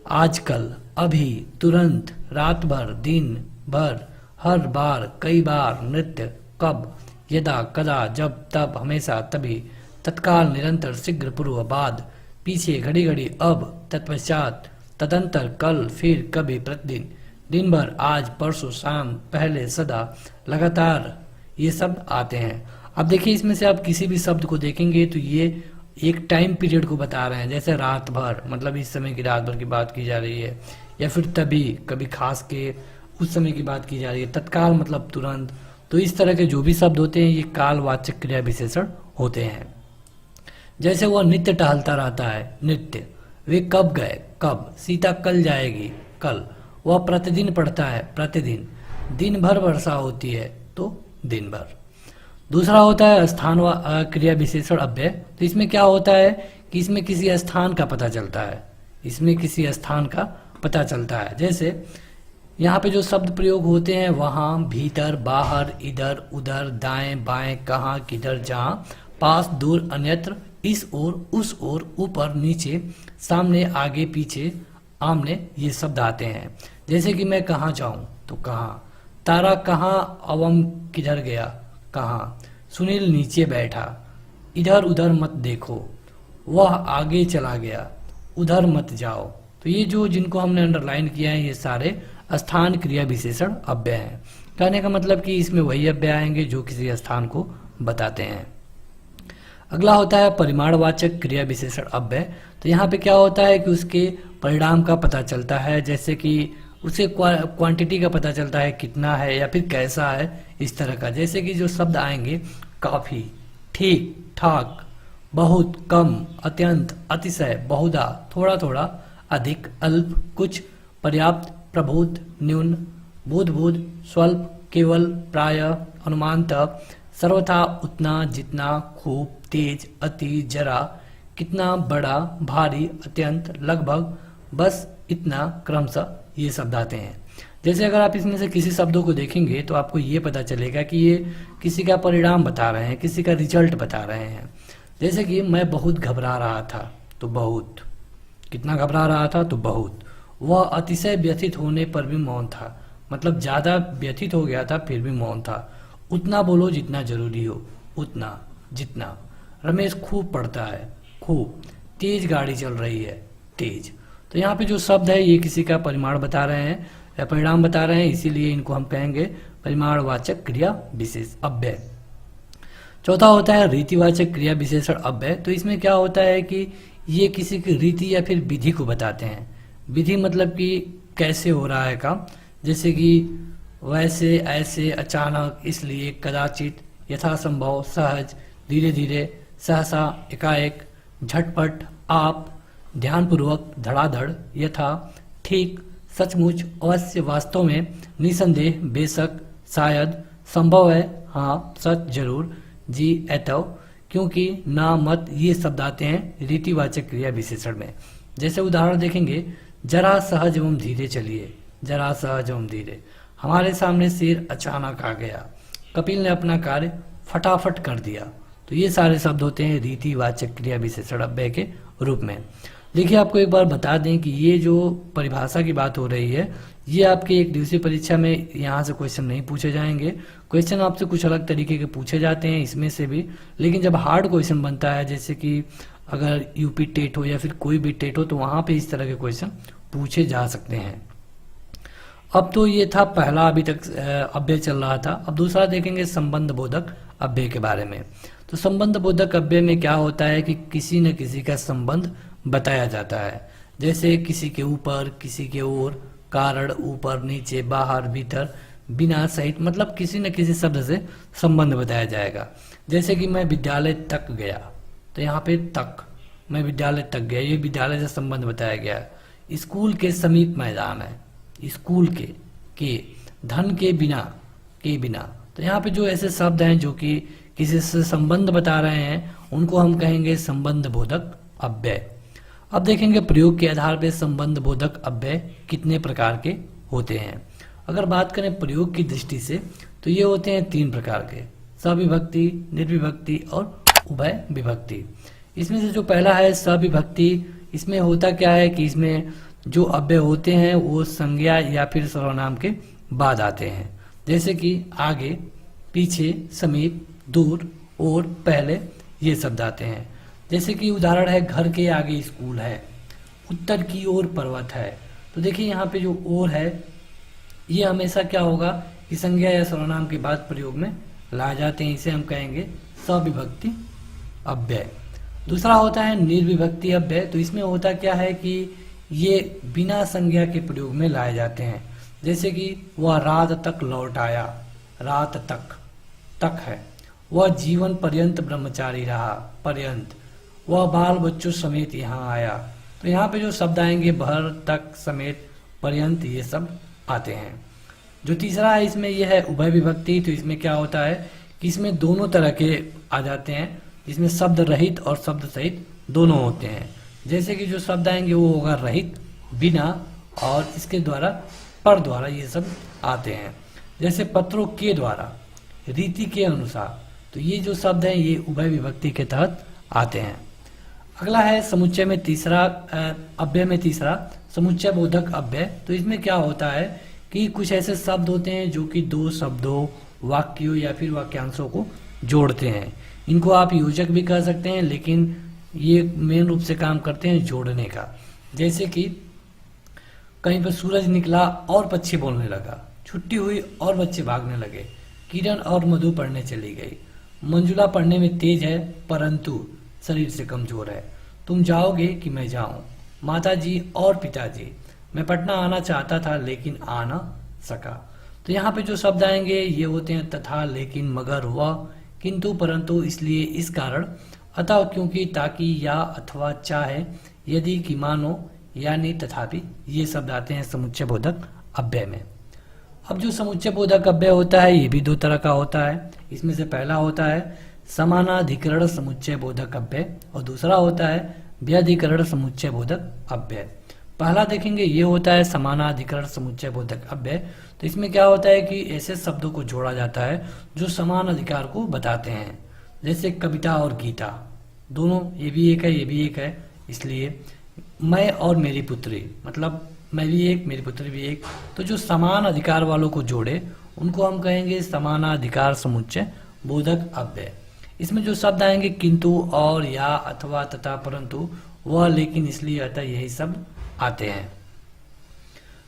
आजकल, अभी, तुरंत, रात भर, दिन भर, हर बार, कई बार, नृत्य, कब, यदा, कदा, जब, तब, हमेशा, तभी, तत्काल, निरंतर, शीघ्र, पूर्व, बाद, पीछे, घड़ी घड़ी, अब, तत्पश्चात, तदंतर, कल, फिर, कभी, प्रतिदिन, दिन भर, आज, परसों, शाम, पहले, सदा, लगातार, ये शब्द आते हैं। अब देखिए इसमें से आप किसी भी शब्द को देखेंगे तो ये एक टाइम पीरियड को बता रहे हैं। जैसे रात भर, मतलब इस समय की रात भर की बात की जा रही है, या फिर तभी, कभी खास के उस समय की बात की जा रही है। तत्काल मतलब तुरंत। तो इस तरह के जो भी शब्द होते हैं ये कालवाचक क्रिया विशेषण होते हैं। जैसे वह नित्य टहलता रहता है, नित्य। वे कब गए, कब। सीता कल जाएगी, कल। वह प्रतिदिन पढ़ता है, प्रतिदिन। दिन भर वर्षा होती है, तो दिन भर। दूसरा होता है स्थान क्रिया विशेषण अव्यय। तो इसमें क्या होता है कि इसमें किसी स्थान का पता चलता है, इसमें किसी स्थान का पता चलता है। जैसे यहाँ पे जो शब्द प्रयोग होते हैं, वहाँ, भीतर, बाहर, इधर, उधर, दाएं, बाएं, कहाँ, किधर, जहाँ, पास, दूर, अन्यत्र, इस ओर, उस ओर, ऊपर, नीचे, सामने, आगे, पीछे, आमने, ये शब्द आते हैं। जैसे कि मैं कहाँ जाऊँ, तो कहाँ। तारा कहाँ, अवम किधर गया, कहाँ। सुनील नीचे बैठा, इधर उधर मत देखो, वह आगे चला गया, उधर मत जाओ। तो ये जो जिनको हमने अंडरलाइन किया है ये सारे स्थान क्रिया विशेषण अव्यय हैं। कहने का मतलब कि इसमें वही अव्यय आएंगे जो किसी स्थान को बताते हैं। अगला होता है परिमाणवाचक क्रिया विशेषण अव्यय। तो यहाँ पे क्या होता है कि उसके परिणाम का पता चलता है, जैसे कि उसे क्वांटिटी का पता चलता है, कितना है या फिर कैसा है, इस तरह का। जैसे कि जो शब्द आएंगे, काफी, ठीक ठाक, बहुत, कम, अत्यंत, अतिशय, बहुधा, थोड़ा थोड़ा, अधिक, अल्प, कुछ, पर्याप्त, प्रभुत, न्यून, बुध, स्वल्प, केवल, प्राय, अनुमानतः, सर्वथा, उतना, जितना, खूब, तेज, अति, जरा, कितना, बड़ा, भारी, अत्यंत, लगभग, बस, इतना, क्रमशः, ये शब्द आते हैं। जैसे अगर आप इसमें से किसी शब्दों को देखेंगे तो आपको ये पता चलेगा कि ये किसी का परिणाम बता रहे हैं, किसी का रिजल्ट बता रहे हैं। जैसे कि मैं बहुत घबरा रहा था, तो बहुत। कितना घबरा रहा था, तो बहुत। वह अतिशय व्यथित होने पर भी मौन था, मतलब ज़्यादा व्यथित हो गया था फिर भी मौन था। उतना बोलो जितना जरूरी हो, उतना, जितना। रमेश खूब पढ़ता है, खूब। तेज गाड़ी चल रही है, तेज। तो यहाँ पे जो शब्द है ये किसी का परिमाण बता रहे हैं या परिणाम बता रहे हैं, इसीलिए इनको हम कहेंगे परिमाणवाचक क्रिया विशेष अव्यय। चौथा होता है रीतिवाचक क्रिया विशेषण अव्यय। तो इसमें क्या होता है कि ये किसी की रीति या फिर विधि को बताते हैं। विधि मतलब कि कैसे हो रहा है काम, जैसे कि वैसे, ऐसे, अचानक, इसलिए, कदाचित, यथासंभव, सहज, धीरे धीरे, सहसा, एकाएक, झटपट, आप, ध्यानपूर्वक, धड़ाधड़, यथा, ठीक, सचमुच, अवश्य, वास्तव में, निसंदेह, बेशक, शायद, संभव है, हाँ, सच, जरूर, जी, एतव, क्योंकि, ना, मत, ये शब्द आते हैं रीतिवाचक क्रिया विशेषण में। जैसे उदाहरण देखेंगे, जरा सहज एवं धीरे चलिए, जरा सहज एवं धीरे। हमारे सामने शेर अचानक आ गया, कपिल ने अपना कार्य फटाफट कर दिया। तो ये सारे शब्द होते हैं रीतिवाचक क्रिया विशेषण अव्यय के रूप में। देखिए, आपको एक बार बता दें कि ये जो परिभाषा की बात हो रही है, ये आपके एक दिवसीय परीक्षा में यहाँ से क्वेश्चन नहीं पूछे जाएंगे। क्वेश्चन आपसे कुछ अलग तरीके के पूछे जाते हैं इसमें से भी, लेकिन जब हार्ड क्वेश्चन बनता है, जैसे कि अगर यूपी टेट हो या फिर कोई भी टेट हो, तो वहाँ पे इस तरह के क्वेश्चन पूछे जा सकते हैं। अब तो ये था पहला, अभी तक अव्यय चल रहा था। अब दूसरा देखेंगे संबंध बोधक अव्यय के बारे में। तो संबंध बोधक अव्यय में क्या होता है कि किसी न किसी का संबंध बताया जाता है, जैसे किसी के ऊपर, किसी के ओर, कारण, ऊपर, नीचे, बाहर, भीतर, बिना, सहित, मतलब किसी न किसी शब्द से संबंध बताया जाएगा। जैसे कि मैं विद्यालय तक गया, तो यहाँ पे तक, मैं विद्यालय तक गया, ये विद्यालय से संबंध बताया गया है। स्कूल के समीप मैदान है, स्कूल के, धन के बिना, तो यहाँ पे जो ऐसे शब्द हैं जो कि किसी से संबंध बता रहे हैं, उनको हम कहेंगे संबंध बोधक अव्यय। अब देखेंगे प्रयोग के आधार पर संबंध बोधक अव्यय कितने प्रकार के होते हैं। अगर बात करें प्रयोग की दृष्टि से, तो ये होते हैं 3 प्रकार के, सविभक्ति, निर्विभक्ति और उभय विभक्ति। इसमें से जो पहला है सविभक्ति, इसमें होता क्या है कि इसमें जो अव्यय होते हैं वो संज्ञा या फिर सर्वनाम के बाद आते हैं, जैसे कि आगे, पीछे, समीप, दूर, और, पहले, ये शब्द आते हैं। जैसे कि उदाहरण है, घर के आगे स्कूल है, उत्तर की ओर पर्वत है। तो देखिए यहाँ पे जो ओर है, ये हमेशा क्या होगा कि संज्ञा या सर्वनाम के बाद प्रयोग में लाए जाते हैं, इसे हम कहेंगे सविभक्ति अव्यय। दूसरा होता है निर्विभक्ति अव्यय। तो इसमें होता क्या है कि ये बिना संज्ञा के प्रयोग में लाए जाते हैं, जैसे कि वह रात तक लौट आया, रात तक है। वह जीवन पर्यंत ब्रह्मचारी रहा, पर्यंत। वह बाल बच्चों समेत यहाँ आया। तो यहाँ पे जो शब्द आएंगे भर, तक, समेत, पर्यंत, ये सब आते हैं। जो तीसरा है इसमें यह है उभय विभक्ति। तो इसमें क्या होता है कि इसमें दोनों तरह के आ जाते हैं, इसमें शब्द रहित और शब्द सहित दोनों होते हैं। जैसे कि जो शब्द आएंगे वो होगा रहित, बिना, और इसके द्वारा, पर द्वारा, ये सब आते हैं। जैसे पत्रों के द्वारा, रीति के अनुसार। तो ये जो शब्द हैं ये उभय विभक्ति के तहत आते हैं। अगला है समुच्चय में तीसरा, अव्यय में तीसरा समुच्चय बोधक अव्यय। तो इसमें क्या होता है कि कुछ ऐसे शब्द होते हैं जो कि 2 शब्दों, वाक्यों या फिर वाक्यांशों को जोड़ते हैं। इनको आप योजक भी कह सकते हैं, लेकिन ये मेन रूप से काम करते हैं जोड़ने का। जैसे कि कहीं पर सूरज निकला और पक्षी बोलने लगा, छुट्टी हुई और बच्चे भागने लगे, किरण और मधु पढ़ने चली गई, मंजुला पढ़ने में तेज है परंतु शरीर से कमजोर है, तुम जाओगे कि मैं जाऊं, माताजी और पिताजी, मैं पटना आना चाहता था लेकिन आ न सका। तो यहाँ पे जो शब्द आएंगे ये होते हैं तथा, लेकिन, मगर, वह, किंतु, परंतु, इसलिए, इस कारण, अतः, क्योंकि, ताकि, या, अथवा, चाहे, यदि, कि, मानो, यानी, तथापि, ये शब्द आते हैं समुच्चय बोधक अव्यय में। अब जो समुच्चय बोधक अव्यय होता है ये भी 2 तरह का होता है। इसमें से पहला होता है समानाधिकरण समुच्चय बोधक अव्यय और दूसरा होता है व्यधिकरण समुच्चय बोधक अव्यय। पहला देखेंगे ये होता है समानाधिकरण समुच्चय बोधक अव्यय। तो इसमें क्या होता है कि ऐसे शब्दों को जोड़ा जाता है जो समान अधिकार को बताते हैं, जैसे कविता और गीता, दोनों, ये भी एक है ये भी एक है, इसलिए मैं और मेरी पुत्री, मतलब मैं भी एक मेरी पुत्री भी एक। तो जो समान अधिकार वालों को जोड़े उनको हम कहेंगे समानाधिकार समुच्चय बोधक अव्यय। इसमें जो शब्द आएंगे किंतु, और, या, अथवा, तथा, परंतु, वह, लेकिन, इसलिए, अतः, यही शब्द आते हैं।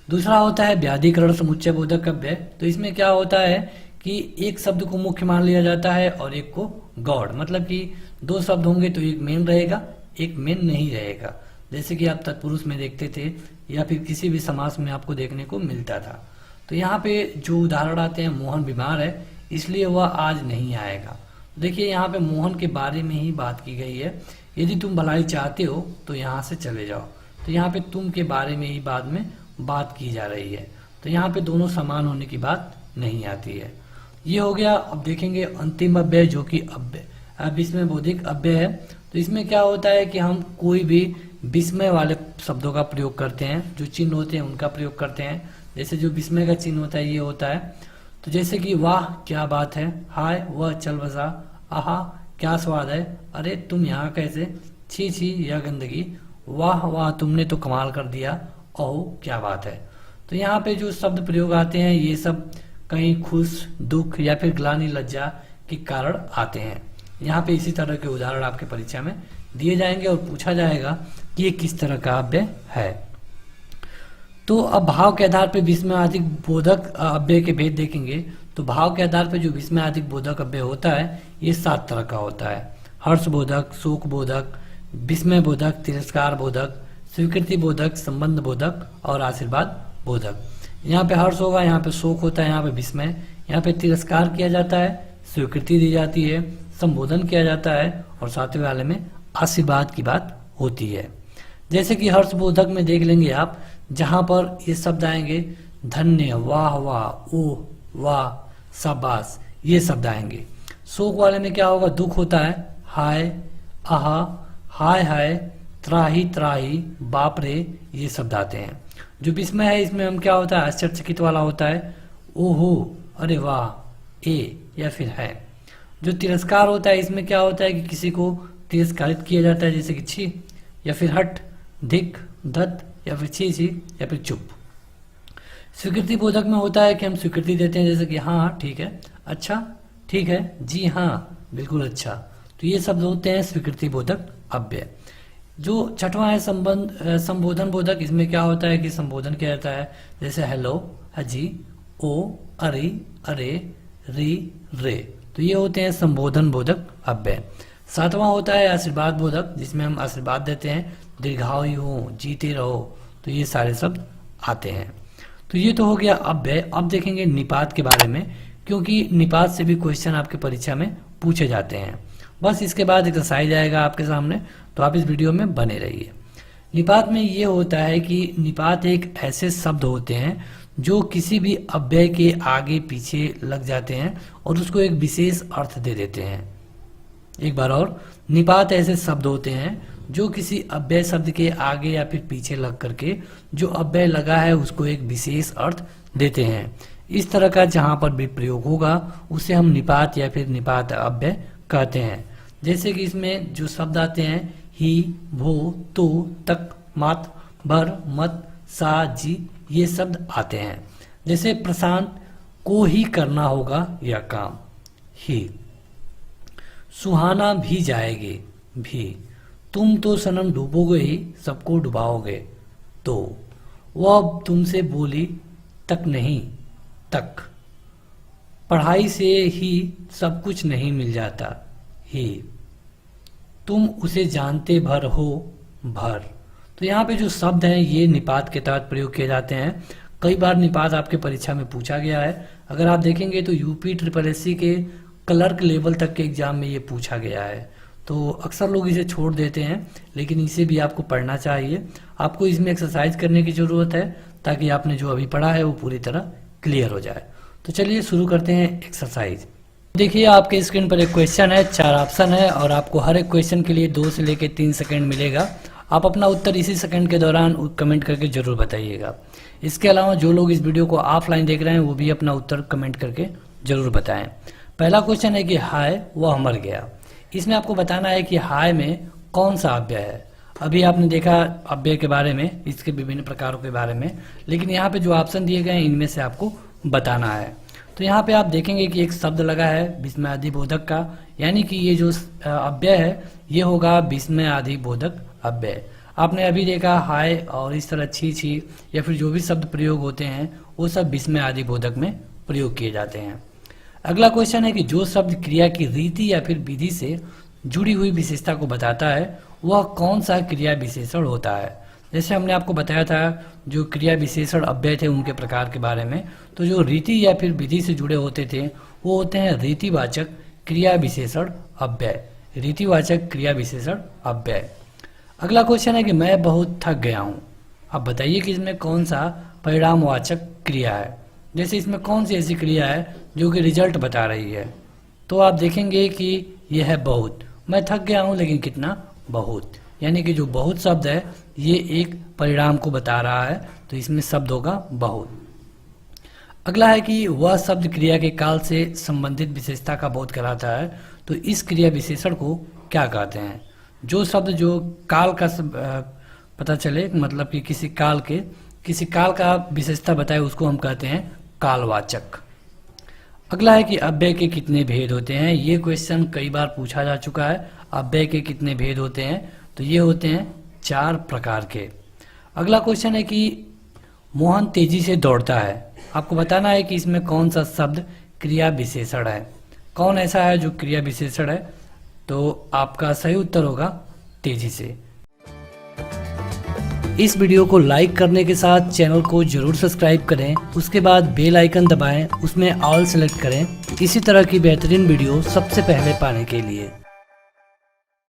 दूसरा होता है व्याधिकरण समुच्चय बोधक अव्यय। तो इसमें क्या होता है कि एक शब्द को मुख्य मान लिया जाता है और एक को गौड़, मतलब कि 2 शब्द होंगे तो एक मेन रहेगा एक मेन नहीं रहेगा, जैसे कि आप तत्पुरुष में देखते थे या फिर किसी भी समास में आपको देखने को मिलता था। तो यहाँ पे जो उदाहरण आते हैं, मोहन बीमार है इसलिए वह आज नहीं आएगा। देखिए यहाँ पे मोहन के बारे में ही बात की गई है, यदि तुम भलाई चाहते हो तो यहाँ से चले जाओ। तो यहाँ पे तुम के बारे में ही बाद में बात की जा रही है, तो यहाँ पे दोनों समान होने की बात नहीं आती है। ये हो गया। अब देखेंगे अंतिम अव्यय जो कि विस्मय बोधिक अव्यय है। तो इसमें क्या होता है कि हम कोई भी विस्मय वाले शब्दों का प्रयोग करते हैं, जो चिन्ह होते हैं उनका प्रयोग करते हैं। जैसे जो विस्मय का चिन्ह होता है ये होता है, तो जैसे कि वाह क्या बात है, हाय वह चल बसा, आहा क्या स्वाद है, अरे तुम यहाँ कैसे, छी छी यह गंदगी, वाह वाह तुमने तो कमाल कर दिया, ओह क्या बात है। तो यहाँ पे जो शब्द प्रयोग आते हैं ये सब कहीं खुश, दुख या फिर ग्लानि, लज्जा के कारण आते हैं। यहाँ पे इसी तरह के उदाहरण आपके परीक्षा में दिए जाएंगे और पूछा जाएगा कि ये किस तरह का अव्यय है। तो अब भाव के आधार पर विस्मयादिक बोधक अव्यय के भेद देखेंगे। तो भाव के आधार पर जो विस्मयादिक बोधक अव्यय होता है ये 7 तरह का होता है। हर्ष बोधक, शोक बोधक, विस्मय बोधक, तिरस्कार बोधक, स्वीकृति बोधक, संबंध बोधक और आशीर्वाद बोधक। यहाँ पे हर्ष होगा, यहाँ पे शोक होता है, यहाँ पे विस्मय, यहाँ पे तिरस्कार किया जाता है, स्वीकृति दी जाती है, संबोधन किया जाता है और सातवें वाले में आशीर्वाद की बात होती है। जैसे कि हर्ष बोधक में देख लेंगे आप, जहां पर ये शब्द आएंगे धन्य, वाह वाह, ओह वाह, शाबाश, ये शब्द आएंगे। शोक वाले में क्या होगा, दुख होता है, हाय, आहा, हाय हाय, त्राही त्राही, बाप रे, ये शब्द आते हैं। जो विस्मय है इसमें हम क्या होता है, आश्चर्यचकित वाला होता है, ओहो, अरे वाह, ए या फिर है। जो तिरस्कार होता है इसमें क्या होता है कि किसी को तिरस्कारित किया जाता है, जैसे कि छी या फिर हट, धिक, धत या फिर छी छी या फिर चुप। स्वीकृति बोधक में होता है कि हम स्वीकृति देते हैं, जैसे कि हाँ ठीक है, अच्छा ठीक है, जी हाँ बिल्कुल अच्छा। तो ये शब्द होते हैं स्वीकृति बोधक अव्यय। जो छठवां है संबोधन बोधक, इसमें क्या होता है कि संबोधन किया जाता है, जैसे हेलो, हजी, ओ, अरे, अरे, री, रे। तो ये होते हैं संबोधन बोधक अव्यय। सातवां होता है आशीर्वाद बोधक, जिसमें हम आशीर्वाद देते हैं, दीर्घायु हो, जीते रहो। तो ये सारे शब्द आते हैं। तो ये तो हो गया अव्यय। अब देखेंगे निपात के बारे में, क्योंकि निपात से भी क्वेश्चन आपके परीक्षा में पूछे जाते हैं। बस इसके बाद एक्सरसाइज आएगा आपके सामने, तो आप इस वीडियो में बने रहिए। निपात में ये होता है कि निपात एक ऐसे शब्द होते हैं जो किसी भी अव्यय के आगे पीछे लग जाते हैं और उसको एक विशेष अर्थ दे देते हैं। एक बार और, निपात ऐसे शब्द होते हैं जो किसी अव्यय शब्द के आगे या फिर पीछे लग करके जो अव्यय लगा है उसको एक विशेष अर्थ देते हैं। इस तरह का जहां पर भी प्रयोग होगा उसे हम निपात या फिर निपात अव्यय कहते हैं। जैसे कि इसमें जो शब्द आते हैं ही, भो, तो, तक, मात, भर, मत, सा, जी, ये शब्द आते हैं। जैसे प्रशांत को ही करना होगा यह काम, ही। सुहाना भी जाएगी, भी। तुम तो सनम डूबोगे ही, सबको डुबाओगे, तो। वह अब तुमसे बोली तक नहीं, तक। पढ़ाई से ही सब कुछ नहीं मिल जाता, ही। तुम उसे जानते भर हो, भर। तो यहाँ पे जो शब्द हैं ये निपात के तहत प्रयोग किए जाते हैं। कई बार निपात आपके परीक्षा में पूछा गया है। अगर आप देखेंगे तो यूपी SSSC के क्लर्क लेवल तक के एग्जाम में ये पूछा गया है। तो अक्सर लोग इसे छोड़ देते हैं, लेकिन इसे भी आपको पढ़ना चाहिए। आपको इसमें एक्सरसाइज करने की ज़रूरत है ताकि आपने जो अभी पढ़ा है वो पूरी तरह क्लियर हो जाए। तो चलिए शुरू करते हैं एक्सरसाइज। देखिए आपके स्क्रीन पर एक क्वेश्चन है, 4 ऑप्शन है और आपको हर एक क्वेश्चन के लिए 2 से लेकर 3 सेकंड मिलेगा। आप अपना उत्तर इसी सेकंड के दौरान कमेंट करके जरूर बताइएगा। इसके अलावा जो लोग इस वीडियो को ऑफलाइन देख रहे हैं वो भी अपना उत्तर कमेंट करके जरूर बताएं। पहला क्वेश्चन है कि हाय वह मर गया। इसमें आपको बताना है कि हाय में कौन सा अव्यय है। अभी आपने देखा अव्यय के बारे में, इसके विभिन्न प्रकारों के बारे में, लेकिन यहाँ पे जो ऑप्शन दिए गए हैं इनमें से आपको बताना है। तो यहाँ पे आप देखेंगे कि एक शब्द लगा है विस्मयादि बोधक का, यानी कि ये जो अव्यय है ये होगा विस्मयादि बोधक अव्यय। आपने अभी देखा हाय और इस तरह छी छी या फिर जो भी शब्द प्रयोग होते हैं वो सब विस्मयादि बोधक में प्रयोग किए जाते हैं। अगला क्वेश्चन है कि जो शब्द क्रिया की रीति या फिर विधि से जुड़ी हुई विशेषता को बताता है वह कौन सा क्रिया विशेषण होता है। जैसे हमने आपको बताया था जो क्रिया विशेषण अव्यय थे उनके प्रकार के बारे में, तो जो रीति या फिर विधि से जुड़े होते थे वो होते हैं रीतिवाचक क्रिया विशेषण अव्यय, रीतिवाचक क्रिया विशेषण अव्यय। अगला क्वेश्चन है कि मैं बहुत थक गया हूँ। अब बताइए कि इसमें कौन सा परिणामवाचक क्रिया है। जैसे इसमें कौन सी ऐसी क्रिया है जो कि रिजल्ट बता रही है। तो आप देखेंगे कि यह है बहुत। मैं थक गया हूँ लेकिन कितना, बहुत। यानी कि जो बहुत शब्द है ये एक परिणाम को बता रहा है, तो इसमें शब्द होगा बहुत। अगला है कि वह शब्द क्रिया के काल से संबंधित विशेषता का बोध कराता है। तो इस क्रिया विशेषण को क्या कहते हैं। जो शब्द जो काल का पता चले, मतलब कि किसी काल का विशेषता बताए, उसको हम कहते हैं कालवाचक। अगला है कि अव्यय के कितने भेद होते हैं। ये क्वेश्चन कई बार पूछा जा चुका है। अव्यय के कितने भेद होते हैं, तो ये होते हैं 4 प्रकार के। अगला क्वेश्चन है कि मोहन तेजी से दौड़ता है। आपको बताना है कि इसमें कौन सा शब्द क्रिया विशेषण है। कौन ऐसा है जो क्रिया विशेषण है, तो आपका सही उत्तर होगा तेजी से। इस वीडियो को लाइक करने के साथ चैनल को जरूर सब्सक्राइब करें, उसके बाद बेल आइकन दबाएं, उसमें ऑल सेलेक्ट करें इसी तरह की बेहतरीन वीडियो सबसे पहले पाने के लिए।